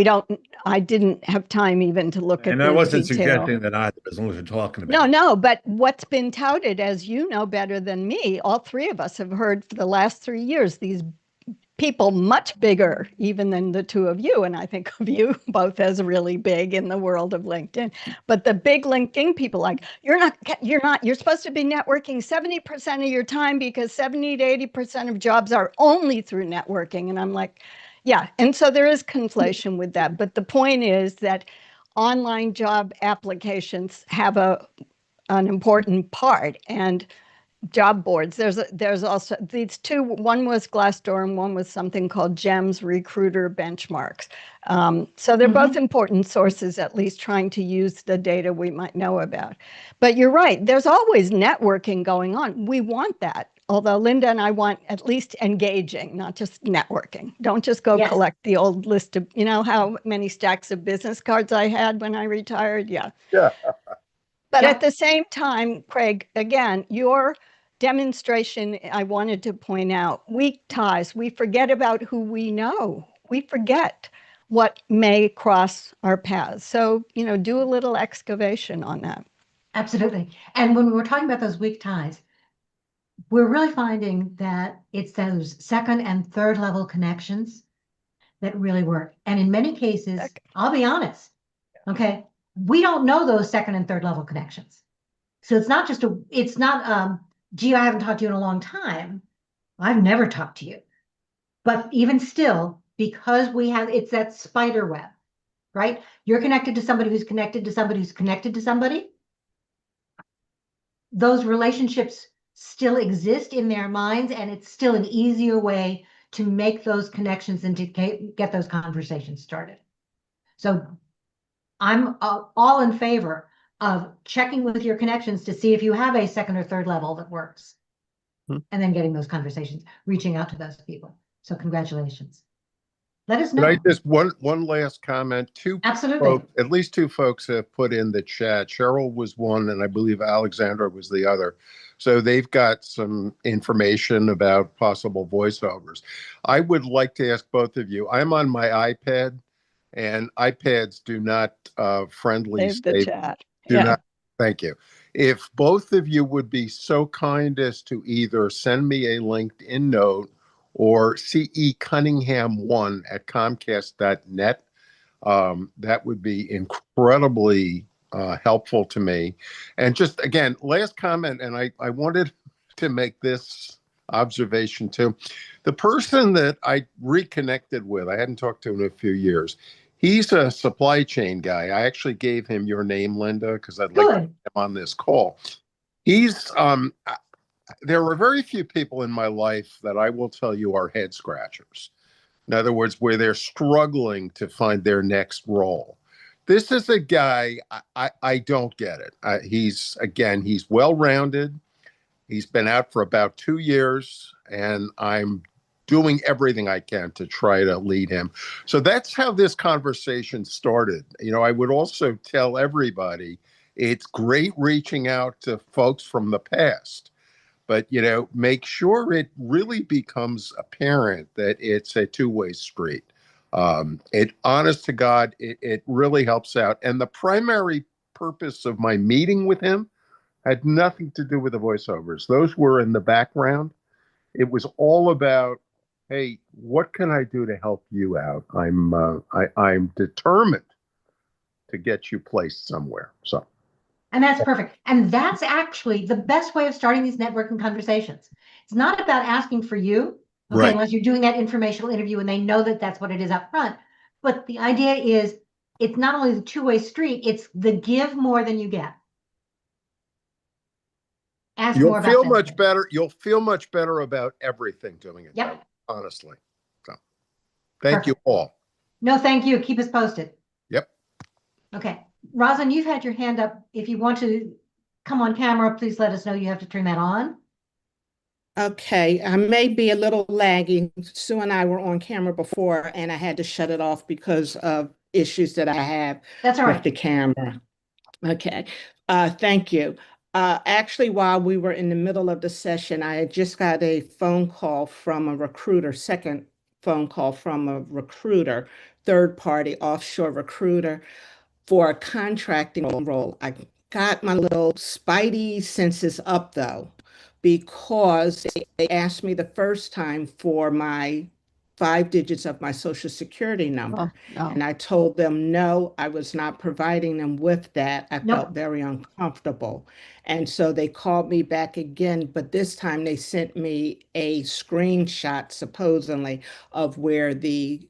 I didn't have time even to look at And the I wasn't detail. suggesting that either, as long as we're talking about it. No, but what's been touted, as you know better than me, all three of us have heard for the last 3 years, these people much bigger even than the two of you, and I think of you both as really big in the world of LinkedIn. But the big LinkedIn people, like, you're supposed to be networking 70% of your time because 70 to 80% of jobs are only through networking. And I'm like, yeah. And so there is conflation with that. But the point is that online job applications have an important part, and job boards. There's also these two. One was Glassdoor, and one was something called GEMS Recruiter Benchmarks. So they're both important sources, at least trying to use the data we might know about. But you're right. There's always networking going on. We want that. Although Linda and I want at least engaging, not just networking. Don't just go collect the old list of, how many stacks of business cards I had when I retired. Yeah. But at the same time, Craig, again, your demonstration, I wanted to point out, weak ties. We forget about who we know. We forget what may cross our paths. So, do a little excavation on that. Absolutely. And when we were talking about those weak ties, we're really finding that it's those second and third level connections that really work. And in many cases, I'll be honest, okay, we don't know those second and third level connections. So it's not, gee, I haven't talked to you in a long time. I've never talked to you. But even still, because it's that spider web, right? You're connected to somebody who's connected to somebody who's connected to somebody. Those relationships still exist in their minds, and it's still an easier way to make those connections and to get those conversations started. So I'm all in favor of checking with your connections to see if you have a second or third level that works, and then getting those conversations, reaching out to those people. So congratulations. Let us know. Can I just one last comment? Absolutely. At least two folks have put in the chat. Cheryl was one, and I believe Alexandra was the other. So they've got some information about possible voiceovers. I would like to ask both of you. I'm on my iPad, and iPads do not friendly Save the chat. do not. Thank you. If both of you would be so kind as to either send me a LinkedIn note or CE Cunningham1 at Comcast.net. That would be incredibly helpful to me. And just again, last comment, and I wanted to make this observation too. The person that I reconnected with, I hadn't talked to him in a few years. He's a supply chain guy. I actually gave him your name, Linda, because I'd like to have him on this call. He's there are very few people in my life that I will tell you are head scratchers. In other words, where they're struggling to find their next role. This is a guy, I don't get it. He's well-rounded. He's been out for about 2 years, and I'm doing everything I can to try to lead him. So that's how this conversation started. I would also tell everybody it's great reaching out to folks from the past, but make sure it really becomes apparent that it's a two-way street. Honest to God, it really helps out. And the primary purpose of my meeting with him had nothing to do with the voiceovers. Those were in the background. It was all about, hey, what can I do to help you out? I'm determined to get you placed somewhere. So. And that's perfect. And that's actually the best way of starting these networking conversations. It's not about asking for you, okay, Right. Unless you're doing that informational interview and they know that that's what it is up front. But the idea is it's not only the two-way street, it's the give more than you get. Ask more You'll about feel that. much better. You'll feel much better about everything doing it. Yep. That way, honestly. So, thank you Perfect. all. No, thank you. Keep us posted. Yep. Okay. Rosalind, you've had your hand up. If you want to come on camera, please let us know. You have to turn that on. Okay, I may be a little laggy. Sue and I were on camera before, and I had to shut it off because of issues that I have That's all with right. the camera. Okay, thank you. Actually, while we were in the middle of the session, I had just got a phone call from a recruiter, second phone call from a recruiter, third-party offshore recruiter for a contracting role. I got my little spidey senses up though, because they asked me the first time for my 5 digits of my social security number. no. And I told them, no, I was not providing them with that. I Nope. felt very uncomfortable. And so they called me back again, but this time they sent me a screenshot, supposedly, of where the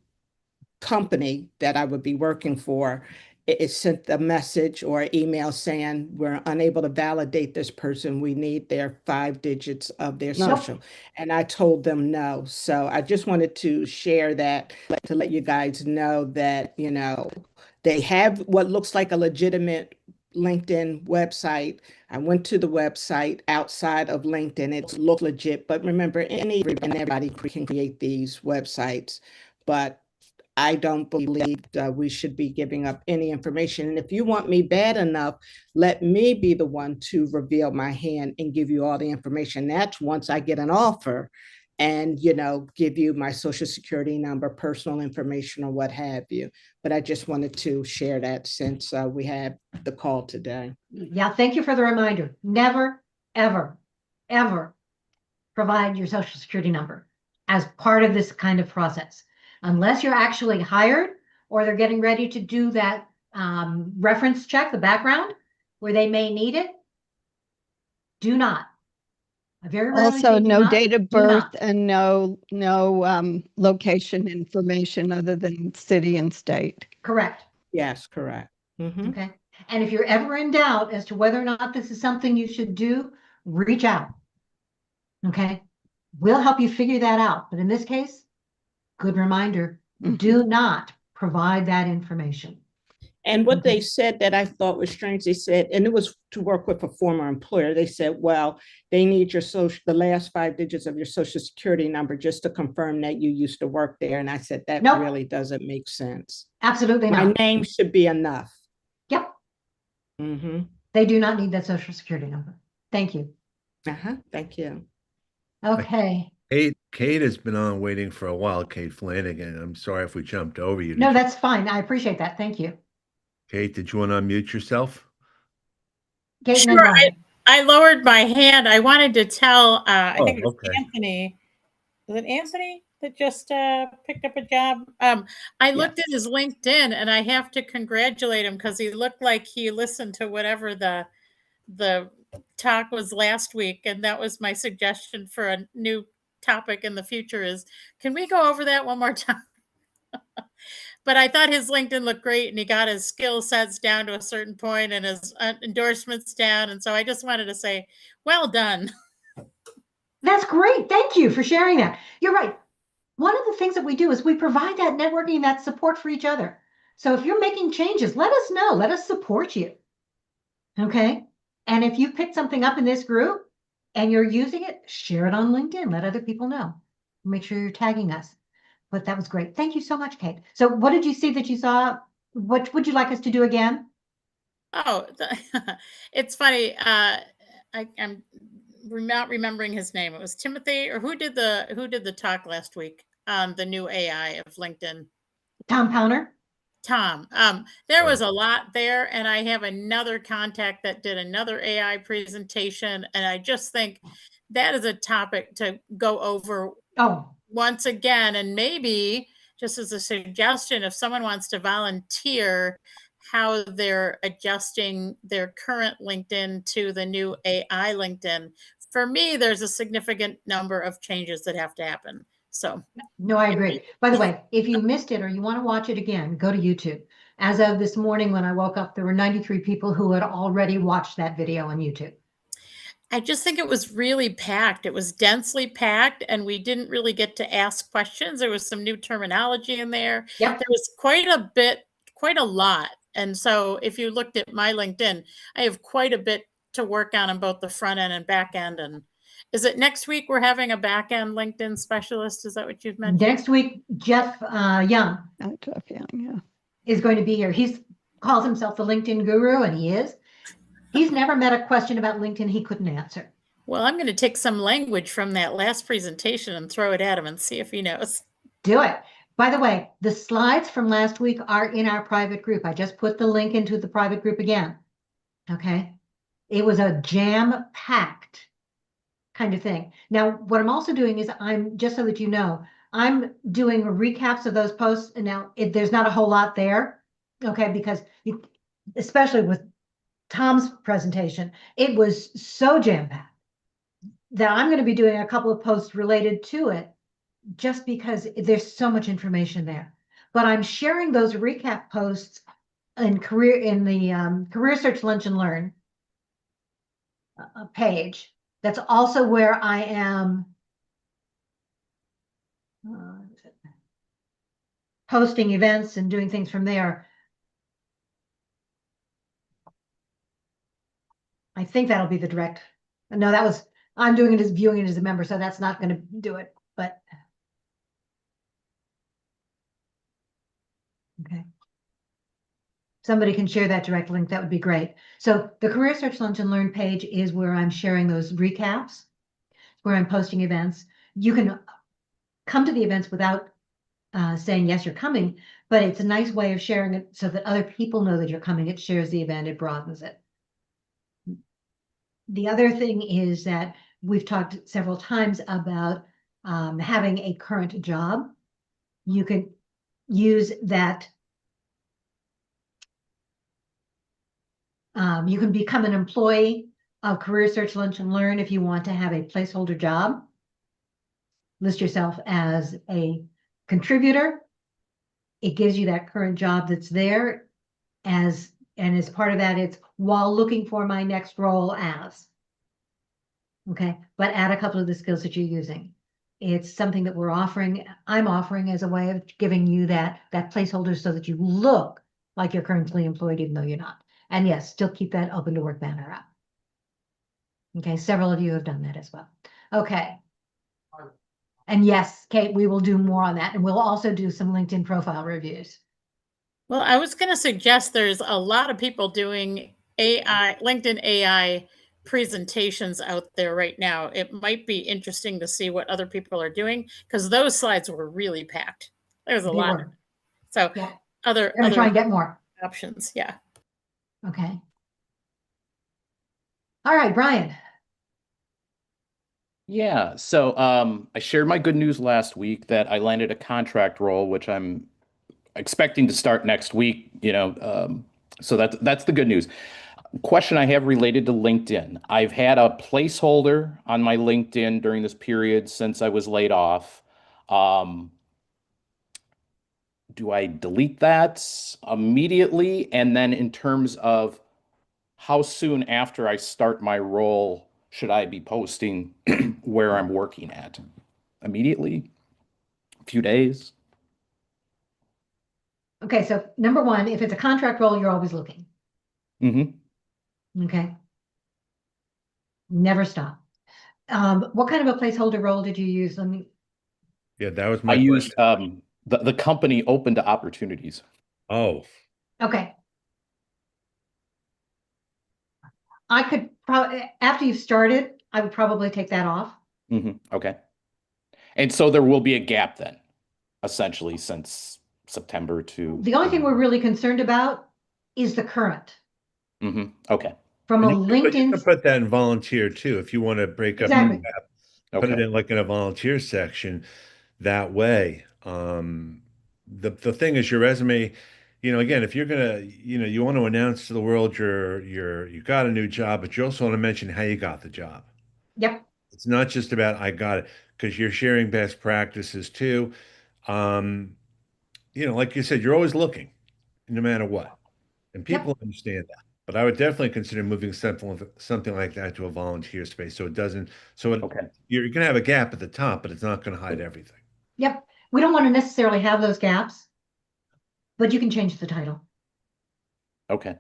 company that I would be working for, it sent a message or email saying we're unable to validate this person. We need their 5 digits of their Nope. social. And I told them no. So I just wanted to share that to let you guys know that, they have what looks like a legitimate LinkedIn website. I went to the website outside of LinkedIn. It looked legit, but remember, everybody can create these websites. But I don't believe we should be giving up any information. And if you want me bad enough, let me be the one to reveal my hand and give you all the information. That's once I get an offer and, give you my social security number, personal information, or what have you. But I just wanted to share that since we had the call today. Yeah, thank you for the reminder. Never, ever, ever provide your social security number as part of this kind of process. Unless you're actually hired or they're getting ready to do that reference check, the background, where they may need it, do not. I very rarely Also, say do no not, date of do birth not. and no location information other than city and state. Correct. Yes, correct. Mhm. Okay. And if you're ever in doubt as to whether or not this is something you should do, reach out. Okay. We'll help you figure that out. But in this case, good reminder, do not provide that information. And what Okay. they said that I thought was strange, they said, and it was to work with a former employer, they said, well, they need the last 5 digits of your social security number just to confirm that you used to work there. And I said, that Nope. really doesn't make sense. Absolutely My not. name should be enough. Yep. Mm-hmm. They do not need that social security number. Thank you. Thank you. Okay. Kate has been on waiting for a while. Kate Flanagan. I'm sorry if we jumped over you. No, that's fine. I appreciate that. Thank you. Kate, did you want to unmute yourself? Kate, Sure. I lowered my hand. I wanted to tell, I think it was okay. Anthony. Was it Anthony that just picked up a job. I looked at his LinkedIn and I have to congratulate him because he looked like he listened to whatever the talk was last week, and that was my suggestion for a new topic in the future is, can we go over that one more time? But I thought his LinkedIn looked great and he got his skill sets down to a certain point and his endorsements down. And so I just wanted to say, well done. That's great. Thank you for sharing that. You're right. One of the things that we do is we provide that networking, that support for each other. So if you're making changes, let us know. Let us support you. Okay. And if you pick something up in this group and you're using it, share it on LinkedIn. Let other people know. Make sure you're tagging us. But that was great. Thank you so much, Kate. So what did you see that you saw? What would you like us to do again? Oh, it's funny. I'm not remembering his name. It was Timothy, or who did the talk last week on the new AI of LinkedIn? Tom Pounder. Tom. There was a lot there, and I have another contact that did another AI presentation, and I just think that is a topic to go over once again, and maybe just as a suggestion, if someone wants to volunteer how they're adjusting their current LinkedIn to the new AI LinkedIn. For me, there's a significant number of changes that have to happen. So no, I agree. By the way, if you missed it or you want to watch it again, go to YouTube. As of this morning, when I woke up, there were 93 people who had already watched that video on YouTube. I just think it was really packed. It was densely packed, and we didn't really get to ask questions. There was some new terminology in there. Yep. There was quite a lot. And so if you looked at my LinkedIn, I have quite a bit to work on both the front end and back end. And is it next week we're having a back end LinkedIn specialist? Is that what you've mentioned? Next week, Jeff Young is going to be here. He calls himself the LinkedIn guru, and he is. He's never met a question about LinkedIn he couldn't answer. Well, I'm going to take some language from that last presentation and throw it at him and see if he knows. Do it. By the way, the slides from last week are in our private group. I just put the link into the private group again. Okay. It was a jam-packed kind of thing. Now, what I'm also doing is just so that you know, I'm doing recaps of those posts. And now there's not a whole lot there. Okay. Because especially with Tom's presentation, it was so jam-packed that I'm going to be doing a couple of posts related to it just because there's so much information there. But I'm sharing those recap posts in the Career Search Lunch and Learn page. That's also where I am posting events and doing things from there. I think that'll be the direct. No, I'm doing it as viewing it as a member, so that's not going to do it, but okay. Somebody can share that direct link. That would be great. So the Career Search Lunch and Learn page is where I'm sharing those recaps, where I'm posting events. You can come to the events without saying, yes, you're coming, but it's a nice way of sharing it so that other people know that you're coming. It shares the event, it broadens it. The other thing is that we've talked several times about having a current job. You can use that. You can become an employee of Career Search Lunch and Learn if you want to have a placeholder job. List yourself as a contributor. It gives you that current job that's there and as part of that, it's while looking for my next role as. Okay, but add a couple of the skills that you're using. It's something that I'm offering as a way of giving you that placeholder so that you look like you're currently employed, even though you're not. And yes, still keep that open to work banner up. Okay, several of you have done that as well. Okay. And yes, Kate, we will do more on that. And we'll also do some LinkedIn profile reviews. Well, I was going to suggest there's a lot of people doing LinkedIn AI presentations out there right now. It might be interesting to see what other people are doing because those slides were really packed. There's a lot. So yeah. other try and get more options. Yeah. Okay. All right, Brian. Yeah, so I shared my good news last week that I landed a contract role, which I'm expecting to start next week, so that's the good news. Question I have related to LinkedIn. I've had a placeholder on my LinkedIn during this period since I was laid off. Um, do I delete that immediately? And then in terms of how soon after I start my role should I be posting where I'm working at? Immediately? A few days? Okay, so number one, if it's a contract role, you're always looking. Mm-hmm. Okay. Never stop. What kind of a placeholder role did you use? Let me. Yeah, that was I my used question. the company open to opportunities. Oh, Okay. I could probably, after you've started, I would probably take that off. Okay. And so there will be a gap then, essentially, since September to. The only thing we're really concerned about is the current. Okay. From a and you can LinkedIn, put that in volunteer too. If you want to break up the exactly. gap, put it Okay. in like in a volunteer section that way. The thing is your resume, again, if you're gonna, you want to announce to the world you got a new job, but you also want to mention how you got the job. Yep. It's not just about I got it, because you're sharing best practices too. Um, like you said, you're always looking, no matter what. And Yep. people understand that. But I would definitely consider moving something like that to a volunteer space so it doesn't, Okay. you're going to have a gap at the top, but it's not going to hide everything. Yep. We don't want to necessarily have those gaps, but you can change the title. Okay.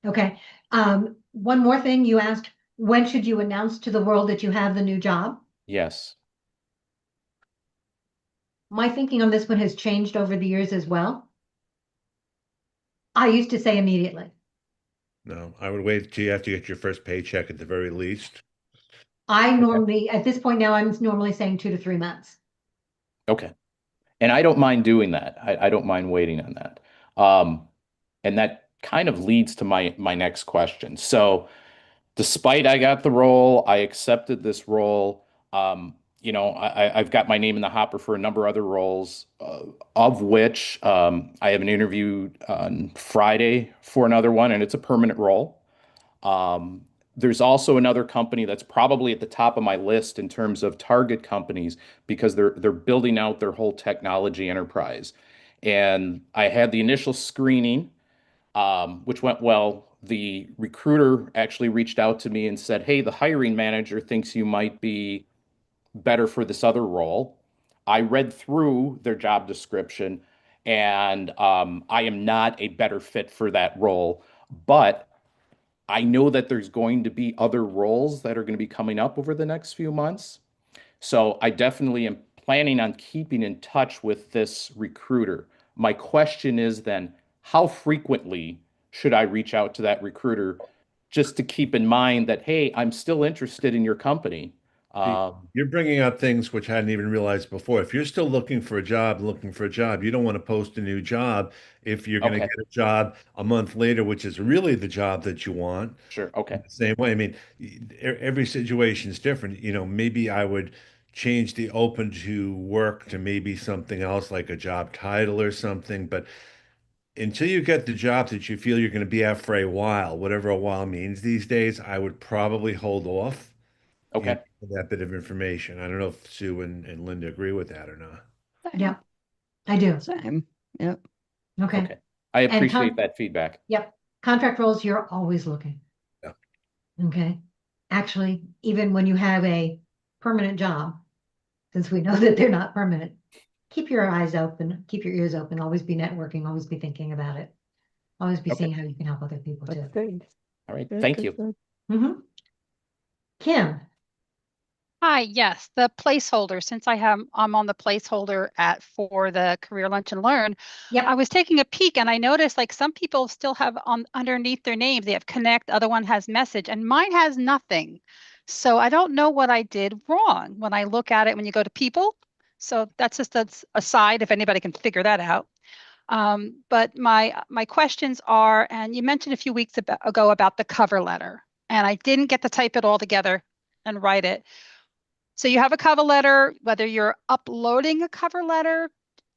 Okay. One more thing you asked, when should you announce to the world that you have the new job? Yes. My thinking on this one has changed over the years as well. I used to say immediately. No, I would wait till you have to get your first paycheck at the very least. I normally, at this point now, I'm normally saying 2 to 3 months. Okay. And I don't mind doing that. I don't mind waiting on that. And that kind of leads to my next question. So, despite I got the role, I accepted this role. I've got my name in the hopper for a number of other roles, of which I have an interview on Friday for another one, and it's a permanent role. Um, there's also another company that's probably at the top of my list in terms of target companies because they're building out their whole technology enterprise. And I had the initial screening, which went well. The recruiter actually reached out to me and said, "Hey, the hiring manager thinks you might be better for this other role." I read through their job description, and I am not a better fit for that role. But I know that there's going to be other roles that are going to be coming up over the next few months. So I definitely am planning on keeping in touch with this recruiter. My question is then, how frequently should I reach out to that recruiter just to keep in mind that, hey, I'm still interested in your company? See, Um, you're bringing up things which I hadn't even realized before. If you're still looking for a job, you don't want to post a new job if you're going to okay, get a job a month later, which is really the job that you want. sure, In okay, the same way, I mean, every situation is different. Maybe I would change the open to work to maybe something else like a job title or something. But until you get the job that you feel you're going to be at for a while, whatever a while means these days, I would probably hold off, okay, with that bit of information. I don't know if Sue and Linda agree with that or not. Yeah, I do. Same. Yep. Okay. okay. I And appreciate that feedback. yep. Contract roles, you're always looking. Yeah. Okay. Actually, even when you have a permanent job, since we know that they're not permanent, keep your eyes open, keep your ears open, always be networking, always be thinking about it. Always be Okay. seeing how you can help other people too. That's good. All right, Good, thank good, you. good. Mm-hmm. Kim, Hi, yes, the placeholder, since I'm on the placeholder for the Career Lunch and Learn, yep. I was taking a peek and I noticed like some people still have on underneath their names, they have connect, other one has message, and mine has nothing. So I don't know what I did wrong when I look at it when you go to people. So that's a side if anybody can figure that out. But my questions are, and you mentioned a few weeks ago about the cover letter, and I didn't get to type it all together and write it. So you have a cover letter, whether you're uploading a cover letter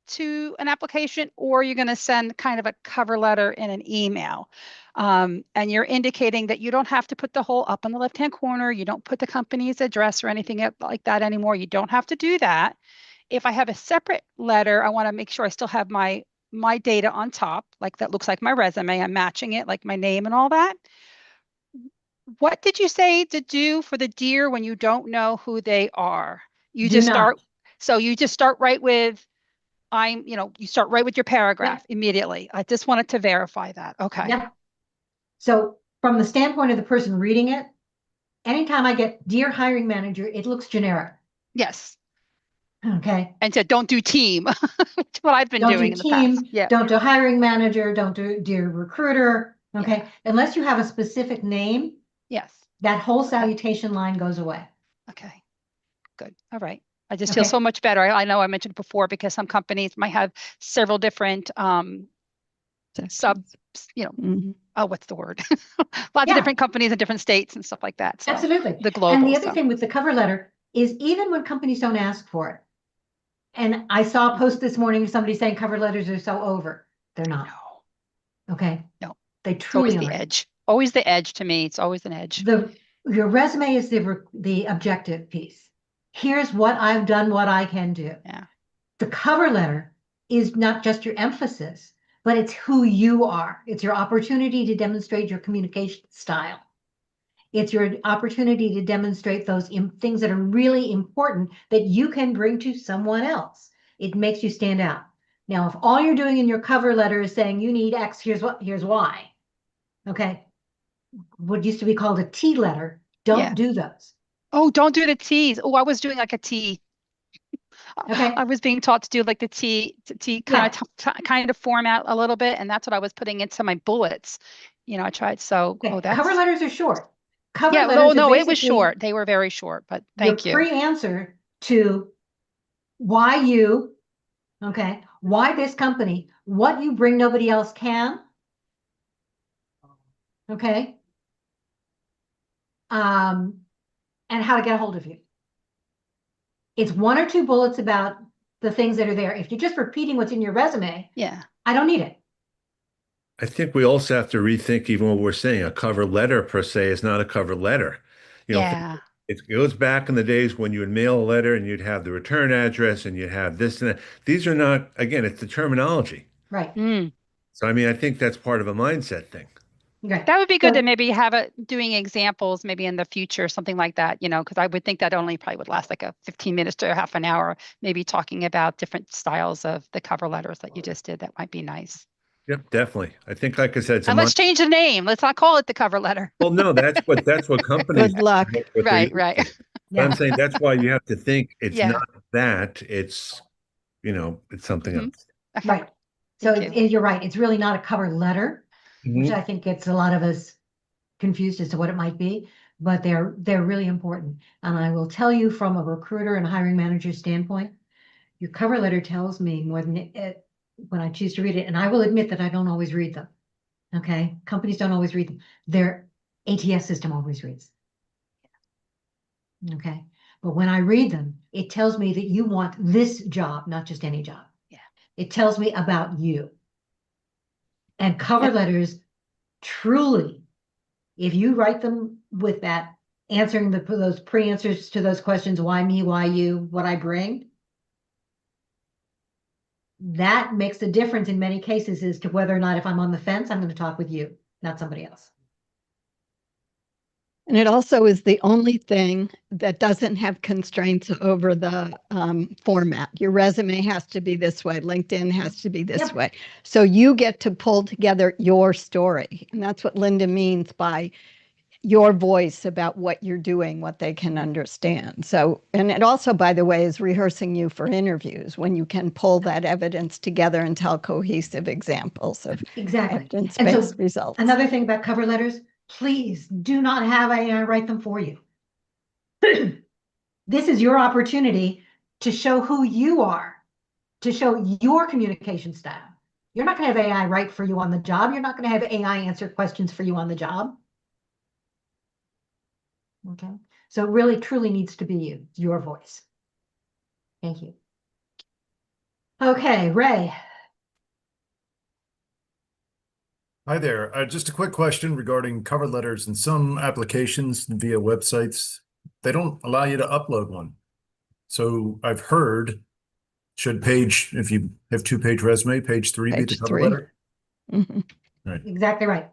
to an application or you're going to send kind of a cover letter in an email. And you're indicating that you don't have to put the whole up in the left-hand corner. You don't put the company's address or anything like that anymore. You don't have to do that. If I have a separate letter, I want to make sure I still have my data on top, like that looks like my resume. I'm matching it, like my name and all that. What did you say to do for the deer when you don't know who they are? You Do just not. start. So you just start right with, you start right with your paragraph immediately. I just wanted to verify that. Okay. Yeah. So from the standpoint of the person reading it, anytime I get dear hiring manager, it looks generic. Yes. Okay. And so don't do team, which is what I've been Don't doing do in the team, past. Yeah. don't do hiring manager, don't do dear recruiter. Okay. Yeah. Unless you have a specific name, Yes. that whole salutation line goes away. Okay. Good. All right. I just feel so much better. I know I mentioned before because some companies might have several different sub, what's the word? Lots of different companies in different states and stuff like that. So Absolutely. The global. And the other thing with the cover letter is even when companies don't ask for it. And I saw a post this morning, somebody saying cover letters are so over. They're not. No. Okay. No. They truly always are. the edge. Always the edge to me. It's always an edge. Your resume is the objective piece. Here's what I've done, what I can do. Yeah. The cover letter is not just your emphasis, but it's who you are. It's your opportunity to demonstrate your communication style. It's your opportunity to demonstrate those things that are really important that you can bring to someone else. It makes you stand out. Now, if all you're doing in your cover letter is saying you need X, here's why. Okay. What used to be called a T letter, don't do those. Oh, don't do the T's. Oh, I was doing like a T. Okay. I was being taught to do like the T kind of format a little bit, and that's what I was putting into my bullets. I tried. So, cover letters are short. It was short. They were very short, but thank you. Your pre-answer to why you, why this company, what you bring nobody else can, and how to get a hold of you. It's 1 or 2 bullets about the things that are there. If you're just repeating what's in your resume, I don't need it. I think we also have to rethink even what we're saying. A cover letter per se is not a cover letter. It goes back in the days when you would mail a letter and you'd have the return address and you'd have this and that. These are not, again, it's the terminology. Right. So, I think that's part of a mindset thing. Okay. That would be good to maybe have it doing examples maybe in the future, something like that, because I would think that only probably would last like a 15 minutes to a half an hour, maybe talking about different styles of the cover letters that you just did. That might be nice. Yep, definitely. I think, like I said, and let's change the name. Let's not call it the cover letter. Well, no, that's what companies. Good luck. Right. But I'm saying that's why you have to think it's not that. It's it's something else. Right. So you're right. It's really not a cover letter, which I think gets a lot of us confused as to what it might be. But they're really important. And I will tell you from a recruiter and hiring manager standpoint, your cover letter tells me more than it when I choose to read it. And I will admit that I don't always read them. Okay. Companies don't always read them. Their ATS system always reads. Okay. But when I read them, it tells me that you want this job, not just any job. Yeah. It tells me about you. And cover letters, truly, if you write them with that, answering those pre-answers to those questions, why me, why you, what I bring, that makes a difference in many cases as to whether or not if I'm on the fence, I'm going to talk with you, not somebody else. And it also is the only thing that doesn't have constraints over the format. Your resume has to be this way. LinkedIn has to be this way. So you get to pull together your story. And that's what Linda means by your voice about what you're doing, what they can understand. So, and it also, by the way, is rehearsing you for interviews when you can pull that evidence together and tell cohesive examples of evidence-based results. Another thing about cover letters, please do not have AI write them for you. This is your opportunity to show who you are, to show your communication style. You're not going to have AI write for you on the job. You're not going to have AI answer questions for you on the job. Okay. So it really truly needs to be you, your voice. Thank you. Okay, Ray. Hi there. Just a quick question regarding cover letters. In some applications via websites, they don't allow you to upload one. So I've heard, if you have 2-page resume, page 3 be the Page cover 3. letter? Mhm. Right. Exactly right.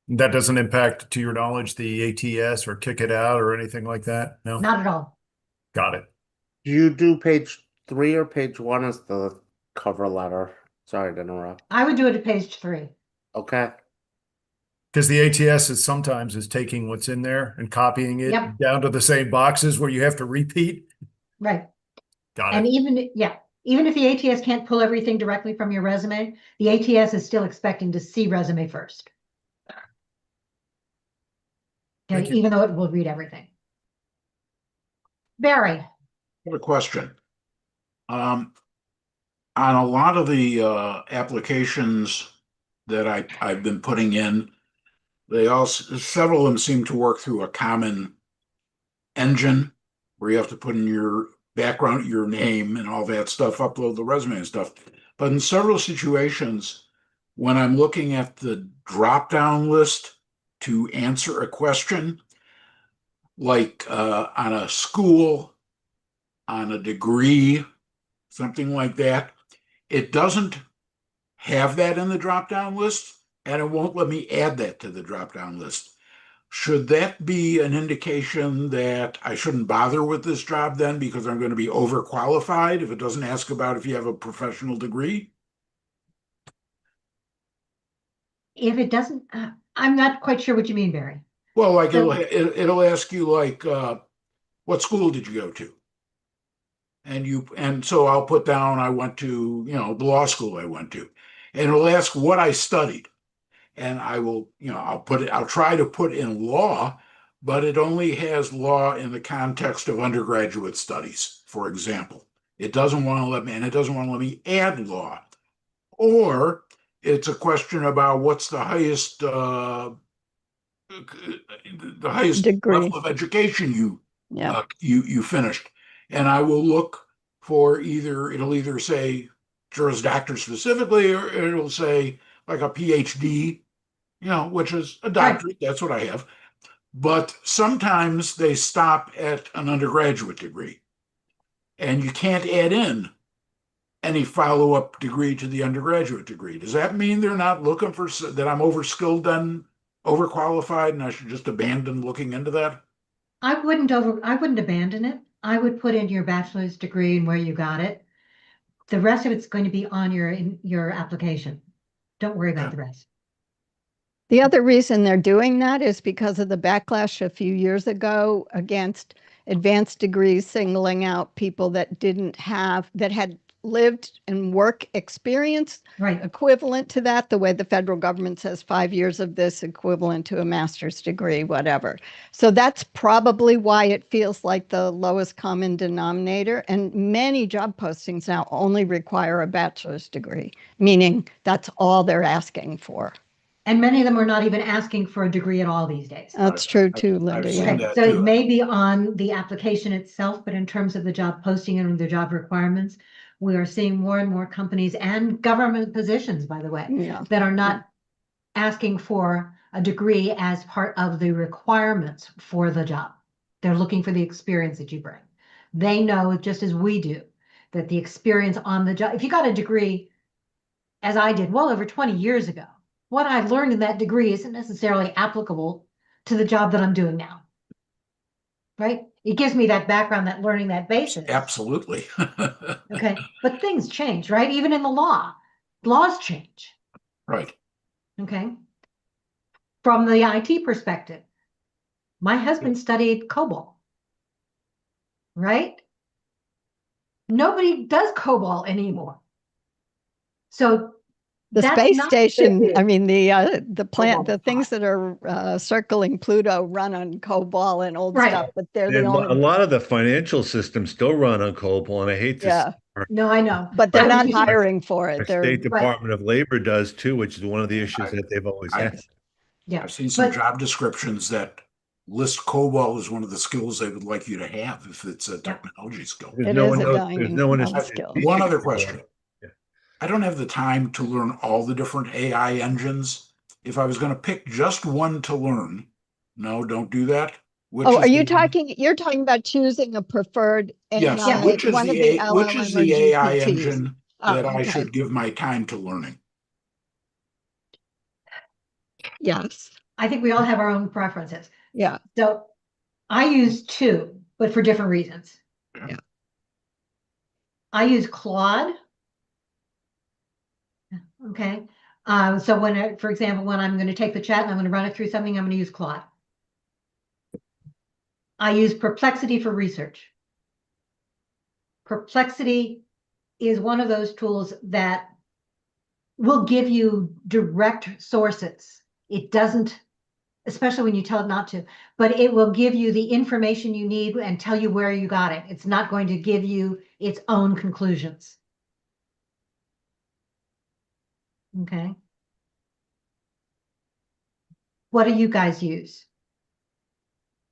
That doesn't impact, to your knowledge, the ATS or kick it out or anything like that? No? Not at all. Got it. Do you do page 3 or page 1 as the cover letter? Sorry to interrupt. I would do it at page 3. Okay. Because the ATS is sometimes taking what's in there and copying it Yep. down to the same boxes where you have to repeat. Right. Got And it. even if the ATS can't pull everything directly from your resume, the ATS is still expecting to see resume first. Okay, even though it will read everything. Barry. I have a question. On a lot of the applications that I've been putting in, several of them seem to work through a common engine where you have to put in your background, your name and all that stuff, upload the resume and stuff. But in several situations, when I'm looking at the drop-down list to answer a question, like on a school, on a degree, something like that, it doesn't have that in the drop-down list, and it won't let me add that to the drop-down list. Should that be an indication that I shouldn't bother with this job then because I'm going to be overqualified if it doesn't ask about if you have a professional degree? If it doesn't, I'm not quite sure what you mean, Barry. Well, like So- it'll ask you like, what school did you go to? And so I'll put down I went to, the law school I went to. And it'll ask what I studied. And I will, I'll try to put in law, but it only has law in the context of undergraduate studies, for example. It doesn't want to let me add law. Or it's a question about what's the highest Degree. level of education Yeah. you finished. And I will look for it'll either say Juris Doctor specifically, or it'll say like a PhD, which is a doctorate. That's what I have. But sometimes they stop at an undergraduate degree, and you can't add in any follow-up degree to the undergraduate degree. Does that mean they're not looking for that I'm overskilled, then overqualified, and I should just abandon looking into that? I wouldn't abandon it. I would put in your bachelor's degree and where you got it. The rest of it's going to be on your application. Don't worry about the rest. The other reason they're doing that is because of the backlash a few years ago against advanced degrees singling out people that had lived and work experience equivalent to that, the way the federal government says 5 years of this equivalent to a master's degree, whatever. So that's probably why it feels like the lowest common denominator. And many job postings now only require a bachelor's degree, meaning that's all they're asking for. And many of them are not even asking for a degree at all these days. That's true too, Linda. Okay, so it may be on the application itself, but in terms of the job posting and the job requirements, we are seeing more and more companies and government positions, by the way, that are not asking for a degree as part of the requirements for the job. They're looking for the experience that you bring. They know, just as we do, that the experience on the job, if you got a degree, as I did well over 20 years ago, what I learned in that degree isn't necessarily applicable to the job that I'm doing now. Right? It gives me that background, that learning, that basis. Absolutely. Okay. But things change, right? Even in the laws change. Right. Okay. From the IT perspective, my husband studied COBOL. Right? Nobody does COBOL anymore. So the that's space not station, I mean, the plant, the things that are circling Pluto run on COBOL and old stuff, but they're the And only. a lot of the financial systems still run on COBOL, and I hate to say No, I know. But they're not hiring for it. The State Department of Labor does too, which is one of the issues that they've always had. Yeah. I've seen some job descriptions that list COBOL as one of the skills they would like you to have if it's a technology skill. Because It no is one a knows, dying there's no one is skill. One other teaching you. question. I don't have the time to learn all the different AI engines. If I was going to pick just one to learn, no, don't do that. Which Oh, is are you the- talking, you're talking about choosing a preferred Yes, AI, which is one of the the which is LLM or the AI GPTs? engine that I okay. should give my time to learning? Yes. I think we all have our own preferences. Yeah. So I use two, but for different reasons. Yeah. I use Claude. Okay. So for example, when I'm going to take the chat and I'm going to run it through something, I'm going to use Claude. I use Perplexity for research. Perplexity is one of those tools that will give you direct sources. It doesn't, especially when you tell it not to, but it will give you the information you need and tell you where you got it. It's not going to give you its own conclusions. Okay. What do you guys use?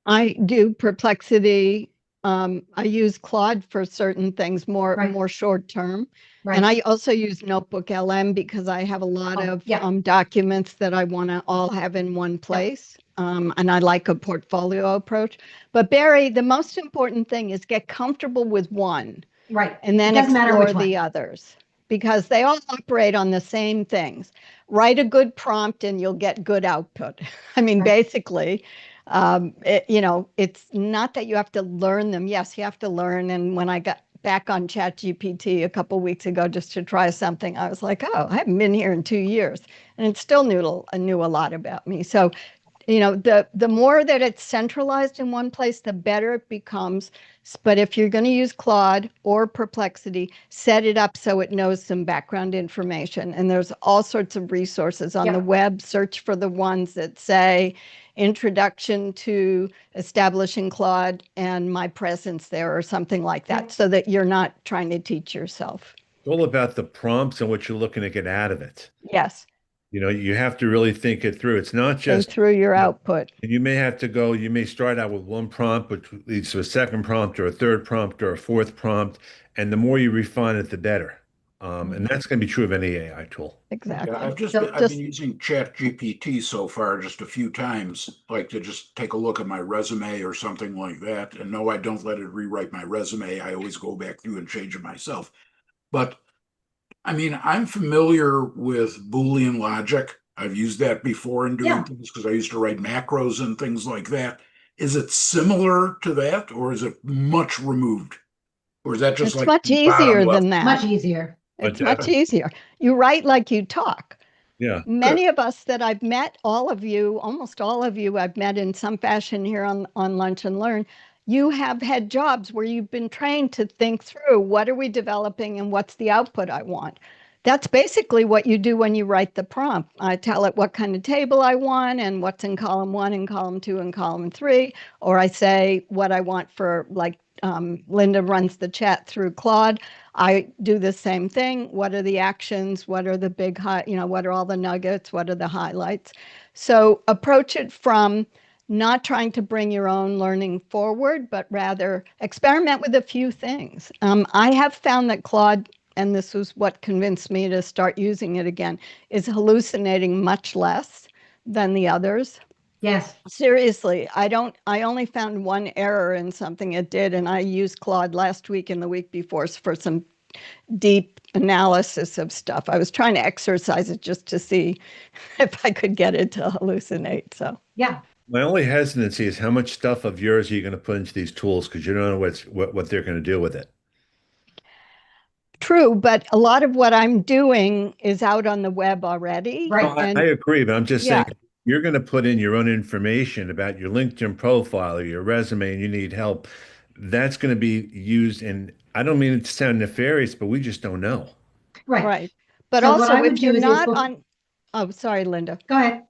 I do Perplexity. I use Claude for certain things more short term. Right. And I also use Notebook LM because I have a lot of yeah. documents that I want to all have in one place. And I like a portfolio approach. But Barry, the most important thing is get comfortable with one. Right. And then It doesn't matter explore which one. the others because they all operate on the same things. Write a good prompt and you'll get good output. I mean, basically, it's not that you have to learn them. Yes, you have to learn. And when I got back on ChatGPT a couple weeks ago just to try something, I was like, oh, I haven't been here in 2 years. And it still knew a lot about me. So the more that it's centralized in one place, the better it becomes. But if you're going to use Claude or Perplexity, set it up so it knows some background information. And there's all sorts of resources on the web. Search for the ones that say Introduction to Establishing Claude and My Presence There or something like that, so that you're not trying to teach yourself. It's all about the prompts and what you're looking to get out of it. Yes. You have to really think it through. It's not just through your output. You may start out with one prompt, which leads to a second prompt or a third prompt or a fourth prompt. And the more you refine it, the better. And that's going to be true of any AI tool. Exactly. Yeah, I've been using ChatGPT so far just a few times, like to just take a look at my resume or something like that. And no, I don't let it rewrite my resume. I always go back through and change it myself. But I mean, I'm familiar with Boolean logic. I've used that before in doing things because I used to write macros and things like that. Is it similar to that, or is it much removed? Or is that just it's like much easier than that? Much easier. It's much easier. You write like you talk. Yeah. Many of us that I've met, all of you, almost all of you, I've met in some fashion here on Lunch and Learn. You have had jobs where you've been trained to think through what are we developing and what's the output I want. That's basically what you do when you write the prompt. I tell it what kind of table I want and what's in column 1 and column 2 and column 3, or I say what I want for, like Linda runs the chat through Claude. I do the same thing. What are the actions? What are the big, what are all the nuggets? What are the highlights? So approach it from not trying to bring your own learning forward, but rather experiment with a few things. I have found that Claude, and this was what convinced me to start using it again, is hallucinating much less than the others. Yes. Seriously, I only found one error in something it did, and I used Claude last week and the week before for some deep analysis of stuff. I was trying to exercise it just to see if I could get it to hallucinate. So yeah. My only hesitancy is how much stuff of yours are you going to put into these tools because you don't know what they're going to do with it. True, but a lot of what I'm doing is out on the web already. Right. No, I agree, but I'm just saying you're going to put in your own information about your LinkedIn profile or your resume and you need help. That's going to be used, and I don't mean it to sound nefarious, but we just don't know. Right. But so also, if you're not on, oh, sorry, Linda. Go ahead.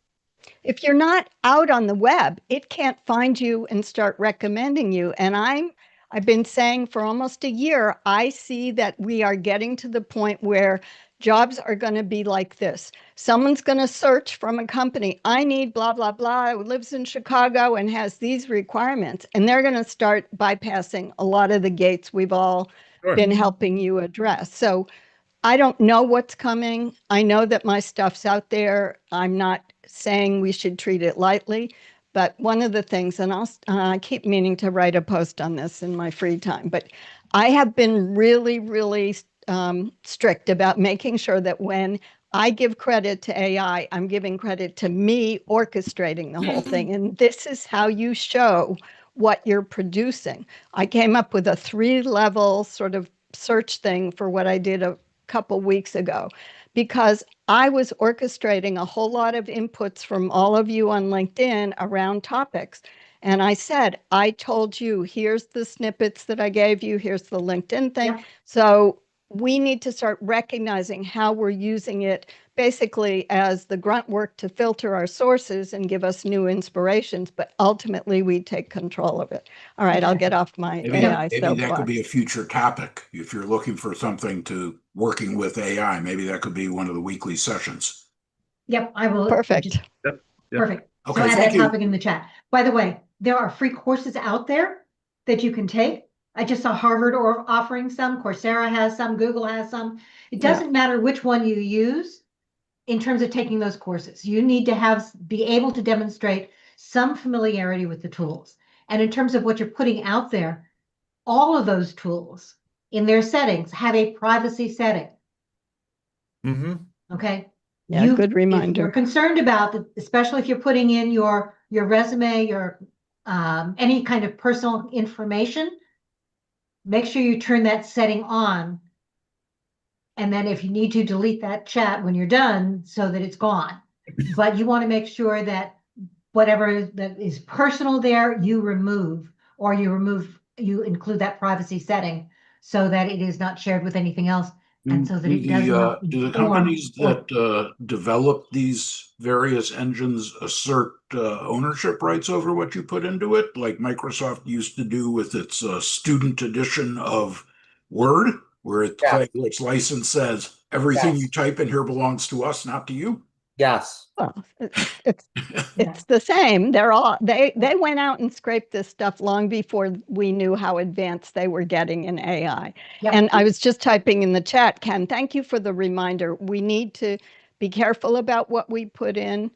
If you're not out on the web, it can't find you and start recommending you. And I've been saying for almost a year, I see that we are getting to the point where Jobs are going to be like this. Someone's going to search from a company. I need blah, blah, blah, who lives in Chicago and has these requirements. And they're going to start bypassing a lot of the gates we've all been helping you address. So I don't know what's coming. I know that my stuff's out there. I'm not saying we should treat it lightly. But one of the things, and I keep meaning to write a post on this in my free time, but I have been really, really strict about making sure that when I give credit to AI, I'm giving credit to me orchestrating the whole thing. And this is how you show what you're producing. I came up with a 3-level sort of search thing for what I did a couple weeks ago, because I was orchestrating a whole lot of inputs from all of you on LinkedIn around topics. And I said, I told you, here's the snippets that I gave you, here's the LinkedIn thing. Yeah. So we need to start recognizing how we're using it basically as the grunt work to filter our sources and give us new inspirations, but ultimately we take control of it. All right, I'll get off my AI maybe that could be a future topic. If you're looking for something to working with AI, maybe that could be one of the weekly sessions. Yep, I will. Perfect. Yep. Perfect. Okay, so add thank that topic in the chat. By the way, there are free courses out there that you can take. I just saw Harvard offering some, Coursera has some, Google has some. It doesn't matter which one you use in terms of taking those courses. You need to be able to demonstrate some familiarity with the tools. And in terms of what you're putting out there, all of those tools in their settings have a privacy setting. Okay. Yeah, good reminder. If you're concerned about it, especially if you're putting in your resume, your any kind of personal information, make sure you turn that setting on. And then if you need to, delete that chat when you're done so that it's gone. But you want to make sure that whatever that is personal there, you remove, or you include that privacy setting so that it is not shared with anything else. And so that it does not do the companies that develop these various engines assert ownership rights over what you put into it, like Microsoft used to do with its student edition of Word, where its license says everything you type in here belongs to us, not to you? Yes. Well, it's the same. They went out and scraped this stuff long before we knew how advanced they were getting in AI. Yep. And I was just typing in the chat, Ken, thank you for the reminder. We need to be careful about what we put in.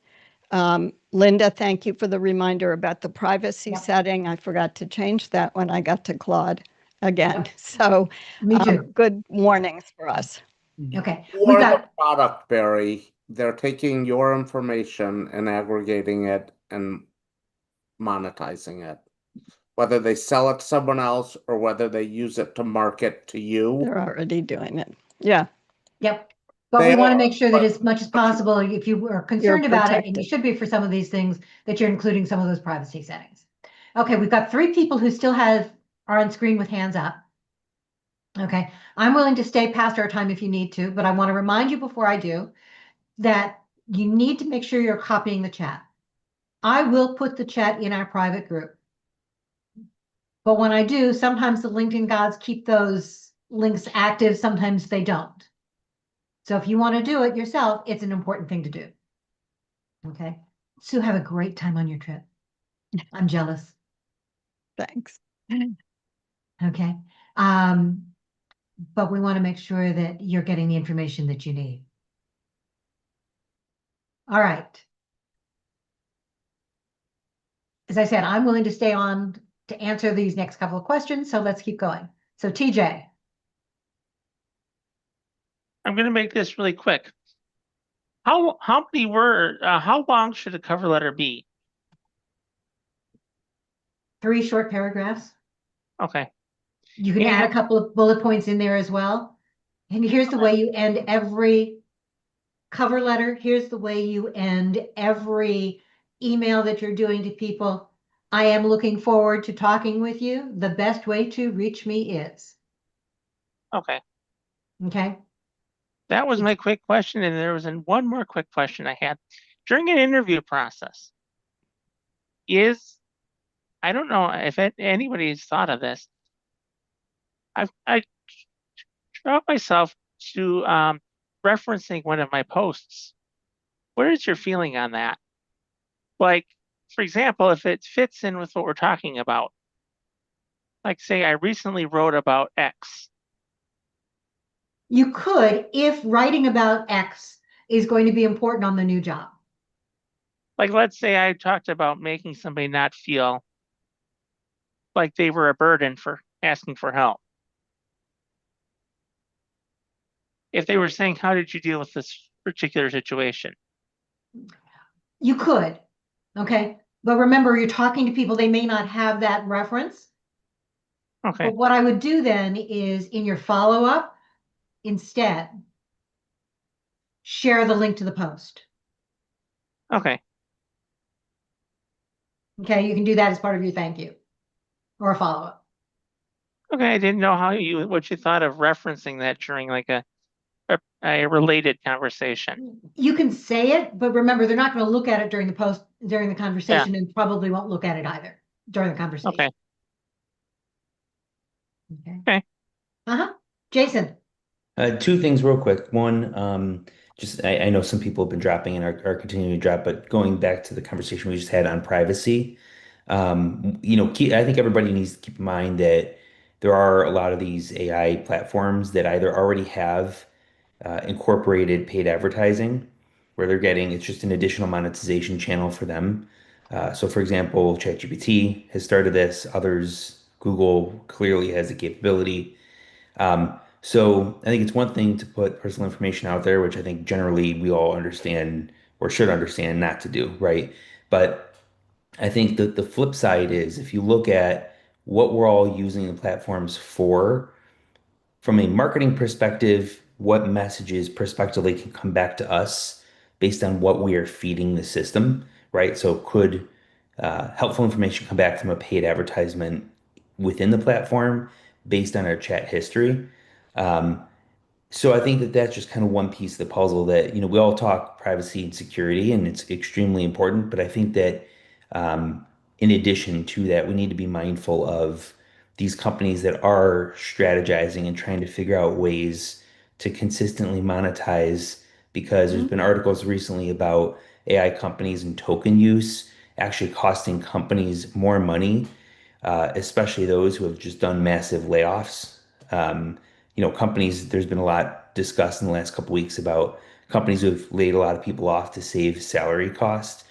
Linda, thank you for the reminder about the privacy setting. I forgot to change that when I got to Claude again. Yep. So me too. Good warnings for us. Okay. For the product, Barry, they're taking your information and aggregating it and monetizing it. Whether they sell it to someone else or whether they use it to market to you. They're already doing it. Yeah. Yep. But we want to make sure that as much as possible, if you are concerned about it, and you should be for some of these things, that you're including some of those privacy settings. Okay, we've got 3 people who still are on screen with hands up. Okay, I'm willing to stay past our time if you need to, but I want to remind you before I do that you need to make sure you're copying the chat. I will put the chat in our private group. But when I do, sometimes the LinkedIn gods keep those links active, sometimes they don't. So if you want to do it yourself, it's an important thing to do. Okay. Sue, have a great time on your trip. I'm jealous. Thanks. Okay. But we want to make sure that you're getting the information that you need. All right. As I said, I'm willing to stay on to answer these next couple of questions, so let's keep going. So TJ. I'm going to make this really quick. How many words, how long should a cover letter be? 3 short paragraphs. Okay. You can add a couple of bullet points in there as well. And here's the way you end every cover letter. Here's the way you end every email that you're doing to people. I am looking forward to talking with you. The best way to reach me is. Okay. Okay. That was my quick question. And there was one more quick question I had. During an interview process, I don't know if anybody's thought of this. I taught myself to referencing one of my posts. What is your feeling on that? Like, for example, if it fits in with what we're talking about, like say I recently wrote about X. You could, if writing about X is going to be important on the new job. Like, let's say I talked about making somebody not feel like they were a burden for asking for help. If they were saying, how did you deal with this particular situation? You could, okay? But remember, you're talking to people, they may not have that reference. Okay. But what I would do then is in your follow-up, instead, share the link to the post. Okay. Okay, you can do that as part of your thank you or a follow-up. Okay, I didn't know what you thought of referencing that during like a related conversation. You can say it, but remember, they're not going to look at it during the conversation, and probably won't look at it either during the conversation. Okay. Okay. Jason. Two things real quick. One, just I know some people have been dropping and are continuing to drop, but going back to the conversation we just had on privacy, I think everybody needs to keep in mind that there are a lot of these AI platforms that either already have incorporated paid advertising, where it's just an additional monetization channel for them. So, for example, ChatGPT has started this. Others, Google clearly has the capability. So I think it's one thing to put personal information out there, which I think generally we all understand or should understand not to do, right? But I think that the flip side is if you look at what we're all using the platforms for, from a marketing perspective, what messages prospectively can come back to us based on what we are feeding the system, right? So could helpful information come back from a paid advertisement within the platform based on our chat history? Um, so I think that that's just kind of one piece of the puzzle that, we all talk privacy and security, and it's extremely important. But I think that in addition to that, we need to be mindful of these companies that are strategizing and trying to figure out ways to consistently monetize, because there's been articles recently about AI companies and token use actually costing companies more money, especially those who have just done massive layoffs. Companies, there's been a lot discussed in the last couple weeks about companies who have laid a lot of people off to save salary costs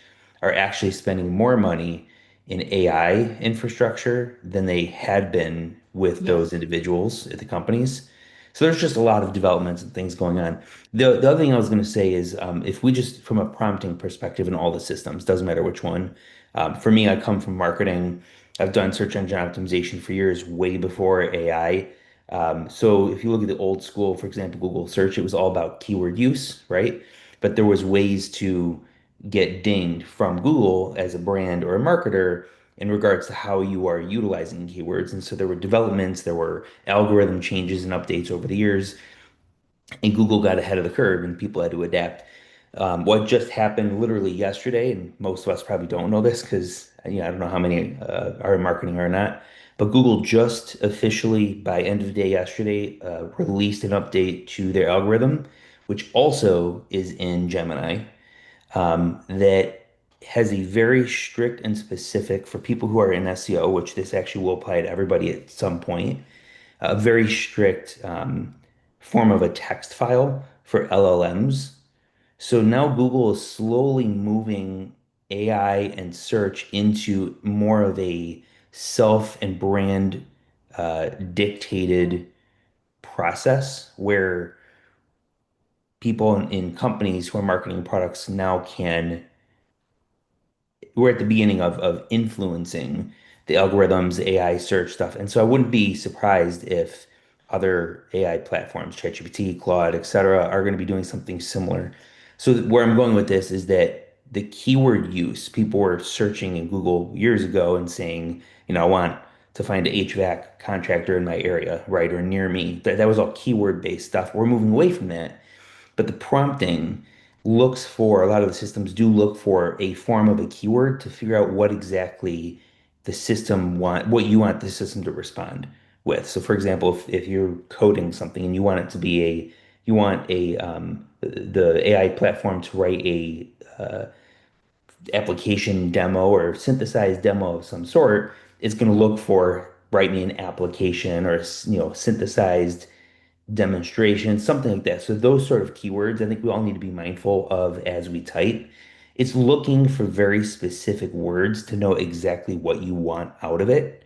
are actually spending more money in AI infrastructure than they had been with those individuals at the companies. So there's just a lot of developments and things going on. The other thing I was going to say is if we just, from a prompting perspective in all the systems, doesn't matter which one. For me, I come from marketing. I've done search engine optimization for years, way before AI. So if you look at the old school, for example, Google search, it was all about keyword use, right? But there was ways to get dinged from Google as a brand or a marketer in regards to how you are utilizing keywords. And so there were developments, there were algorithm changes and updates over the years, and Google got ahead of the curve and people had to adapt. What just happened literally yesterday, and most of us probably don't know this because I don't know how many are in marketing or not, but Google just officially, by end of the day yesterday, released an update to their algorithm, which also is in Gemini, that has a very strict and specific, for people who are in SEO, which this actually will apply to everybody at some point, a very strict form of a text file for LLMs. So now Google is slowly moving AI and search into more of a self and brand dictated process where people in companies who are marketing products now can we're at the beginning of influencing the algorithms, AI search stuff. And so I wouldn't be surprised if other AI platforms, ChatGPT, Claude, et cetera, are going to be doing something similar. So where I'm going with this is that the keyword use, people were searching in Google years ago and saying, I want to find an HVAC contractor in my area, right, or near me. That was all keyword based stuff. We're moving away from that. But the prompting looks for, a lot of the systems do look for a form of a keyword to figure out what exactly what you want the system to respond with. So for example, if you're coding something and you want it to be a you want the AI platform to write a application demo or synthesized demo of some sort, it's going to look for write me an application or synthesized demonstration, something like that. So those sort of keywords, I think we all need to be mindful of as we type. It's looking for very specific words to know exactly what you want out of it.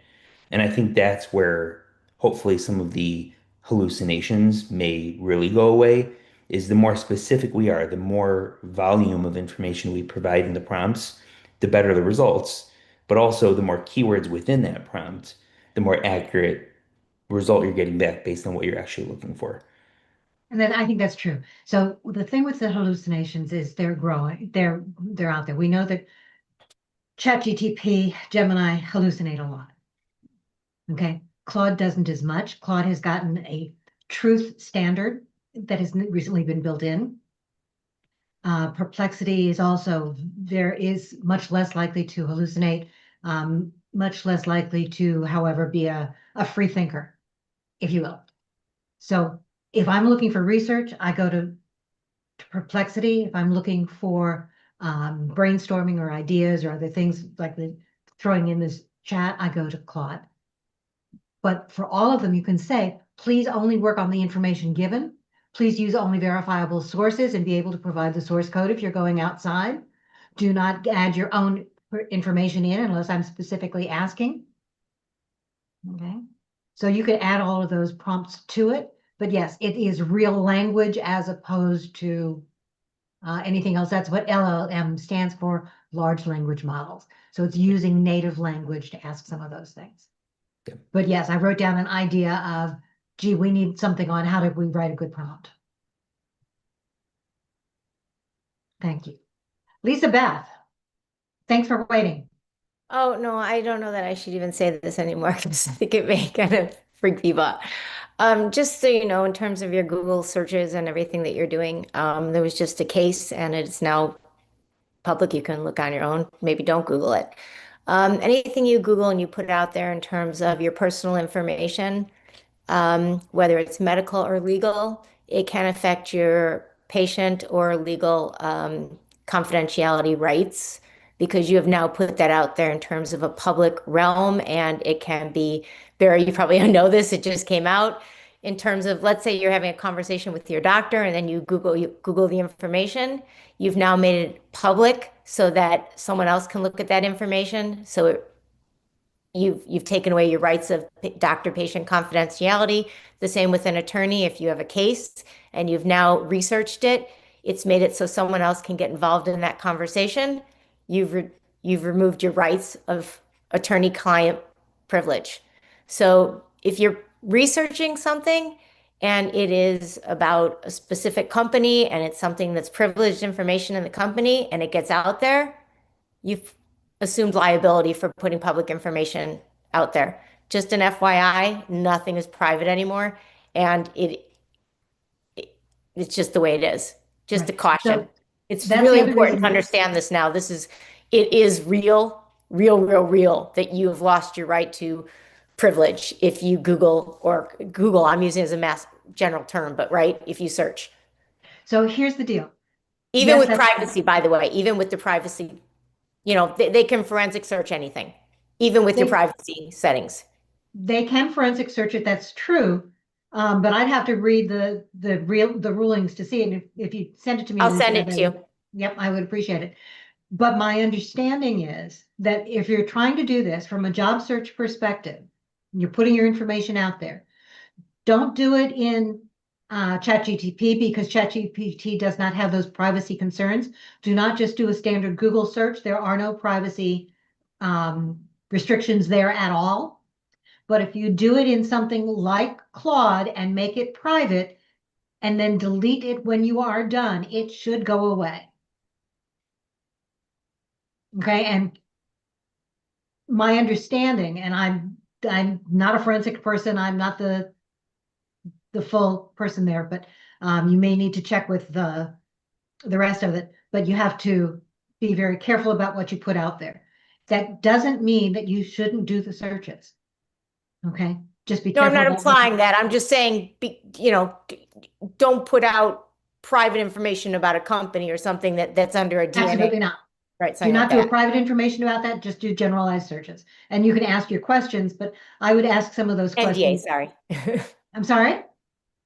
And I think that's where hopefully some of the hallucinations may really go away, is the more specific we are, the more volume of information we provide in the prompts, the better the results. But also the more keywords within that prompt, the more accurate result you're getting back based on what you're actually looking for. And then I think that's true. So the thing with the hallucinations is they're growing. They're out there. We know that ChatGPT, Gemini hallucinate a lot. Okay. Claude doesn't as much. Claude has gotten a truth standard that has recently been built in. Perplexity is also, there is much less likely to hallucinate, much less likely to, however, be a free thinker, if you will. So if I'm looking for research, I go to Perplexity. If I'm looking for brainstorming or ideas or other things like throwing in this chat, I go to Claude. But for all of them, you can say, please only work on the information given. Please use only verifiable sources and be able to provide the source code if you're going outside. Do not add your own information in unless I'm specifically asking. Okay. So you could add all of those prompts to it. But yes, it is real language as opposed to anything else. That's what LLM stands for, large language models. So it's using native language to ask some of those things. Yeah. But yes, I wrote down an idea of, gee, we need something on how do we write a good prompt. Thank you. Lisa Beth, thanks for waiting. Oh, no, I don't know that I should even say this anymore because I think it may kind of freak people out. Just so you know, in terms of your Google searches and everything that you're doing, there was just a case and it's now public. You can look on your own. Maybe don't Google it. Anything you Google and you put it out there in terms of your personal information, whether it's medical or legal, it can affect your patient or legal confidentiality rights because you have now put that out there in terms of a public realm, and it can be very, you probably know this, it just came out in terms of, let's say you're having a conversation with your doctor and then you Google the information, you've now made it public so that someone else can look at that information. So you've taken away your rights of doctor-patient confidentiality. The same with an attorney. If you have a case and you've now researched it, it's made it so someone else can get involved in that conversation. You've removed your rights of attorney-client privilege. So if you're researching something and it is about a specific company and it's something that's privileged information in the company and it gets out there, you've assumed liability for putting public information out there. Just an FYI, nothing is private anymore, and it's just the way it is. Just a caution. So it's that's really the other important to reason- understand this now. It is real that you have lost your right to privilege if you Google, I'm using it as a mass general term, but right, if you search. So here's the deal. Even Yes, with privacy, by the way, even with the privacy, they can forensic search anything, even with your privacy settings. They can forensic search it, that's true. But I'd have to read the rulings to see it. And if you send it to me, I'll Lisa, send it to you. Yep, I would appreciate it. But my understanding is that if you're trying to do this from a job search perspective, you're putting your information out there, don't do it in ChatGPT because ChatGPT does not have those privacy concerns. Do not just do a standard Google search. There are no privacy restrictions there at all. But if you do it in something like Claude and make it private and then delete it when you are done, it should go away. Okay, and my understanding, and I'm not a forensic person, I'm not the full person there, but you may need to check with the rest of it, but you have to be very careful about what you put out there. That doesn't mean that you shouldn't do the searches. Okay, Just be No, I'm careful not about what implying that. I'm just saying, don't put out private information about a company or something that's under a DNA. Absolutely not. Right, Do something not like do that. private information about that. Just do generalized searches. And you can ask your questions, but I would ask some of those NDA, questions. sorry. I'm sorry?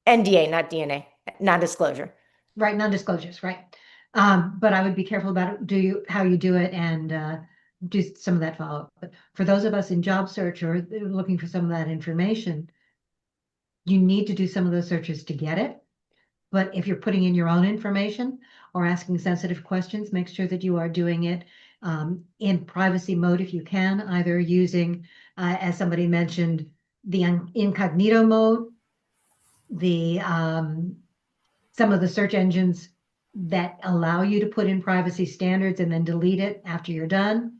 NDA, not DNA, non-disclosure. Right, non-disclosures, right. But I would be careful about how you do it and do some of that follow-up. But for those of us in job search or looking for some of that information, you need to do some of those searches to get it. But if you're putting in your own information or asking sensitive questions, make sure that you are doing it in privacy mode if you can, either using, as somebody mentioned, the incognito mode, the some of the search engines that allow you to put in privacy standards and then delete it after you're done.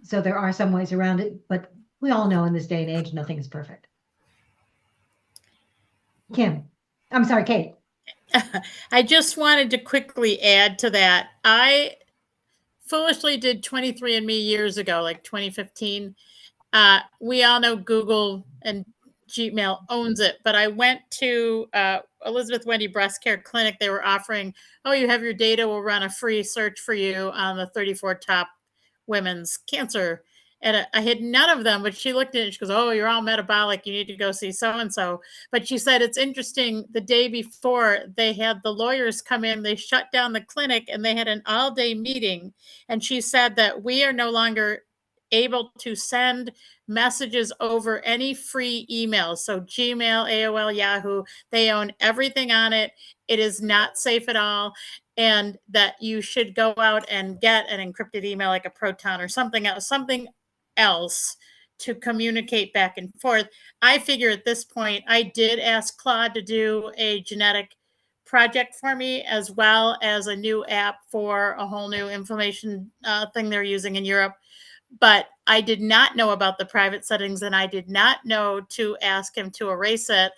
So there are some ways around it, but we all know in this day and age, nothing is perfect. Kim, I'm sorry, Kate. I just wanted to quickly add to that. I foolishly did 23andMe years ago, like 2015. We all know Google and Gmail owns it, but I went to Elizabeth Wendy Breast Care Clinic. They were offering, oh, you have your data, we'll run a free search for you on the 34 top women's cancer. And I had none of them, but she looked at it and she goes, oh, you're all metabolic. You need to go see so-and-so. But she said, it's interesting. The day before they had the lawyers come in, they shut down the clinic and they had an all-day meeting. And she said that we are no longer able to send messages over any free emails. So Gmail, AOL, Yahoo, they own everything on it. It is not safe at all. And that you should go out and get an encrypted email like a Proton or something else to communicate back and forth. I figure at this point, I did ask Claude to do a genetic project for me, as well as a new app for a whole new inflammation thing they're using in Europe. But I did not know about the private settings, and I did not know to ask him to erase it.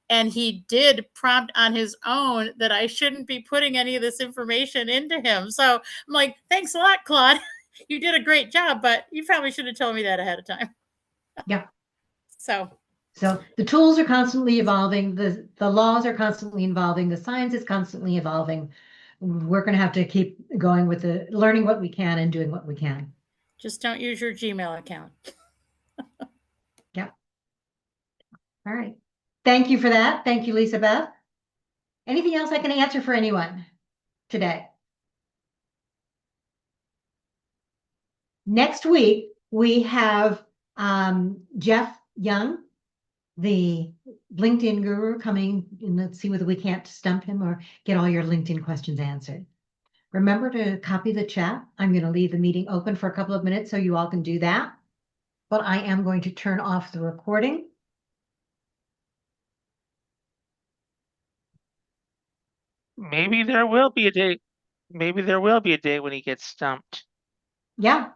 And he did prompt on his own that I shouldn't be putting any of this information into him. So I'm like, thanks a lot, Claude. You did a great job, but you probably should have told me that ahead of time. Yeah. So the tools are constantly evolving. The laws are constantly evolving. The science is constantly evolving. We're going to have to keep going with learning what we can and doing what we can. Just don't use your Gmail account. Yeah. All right. Thank you for that. Thank you, Lisa Beth. Anything else I can answer for anyone today? Next week, we have Jeff Young, the LinkedIn guru, coming, and let's see whether we can't stump him or get all your LinkedIn questions answered. Remember to copy the chat. I'm going to leave the meeting open for a couple of minutes so you all can do that. But I am going to turn off the recording. Maybe there will be a day. Maybe there will be a day when he gets stumped. Yeah,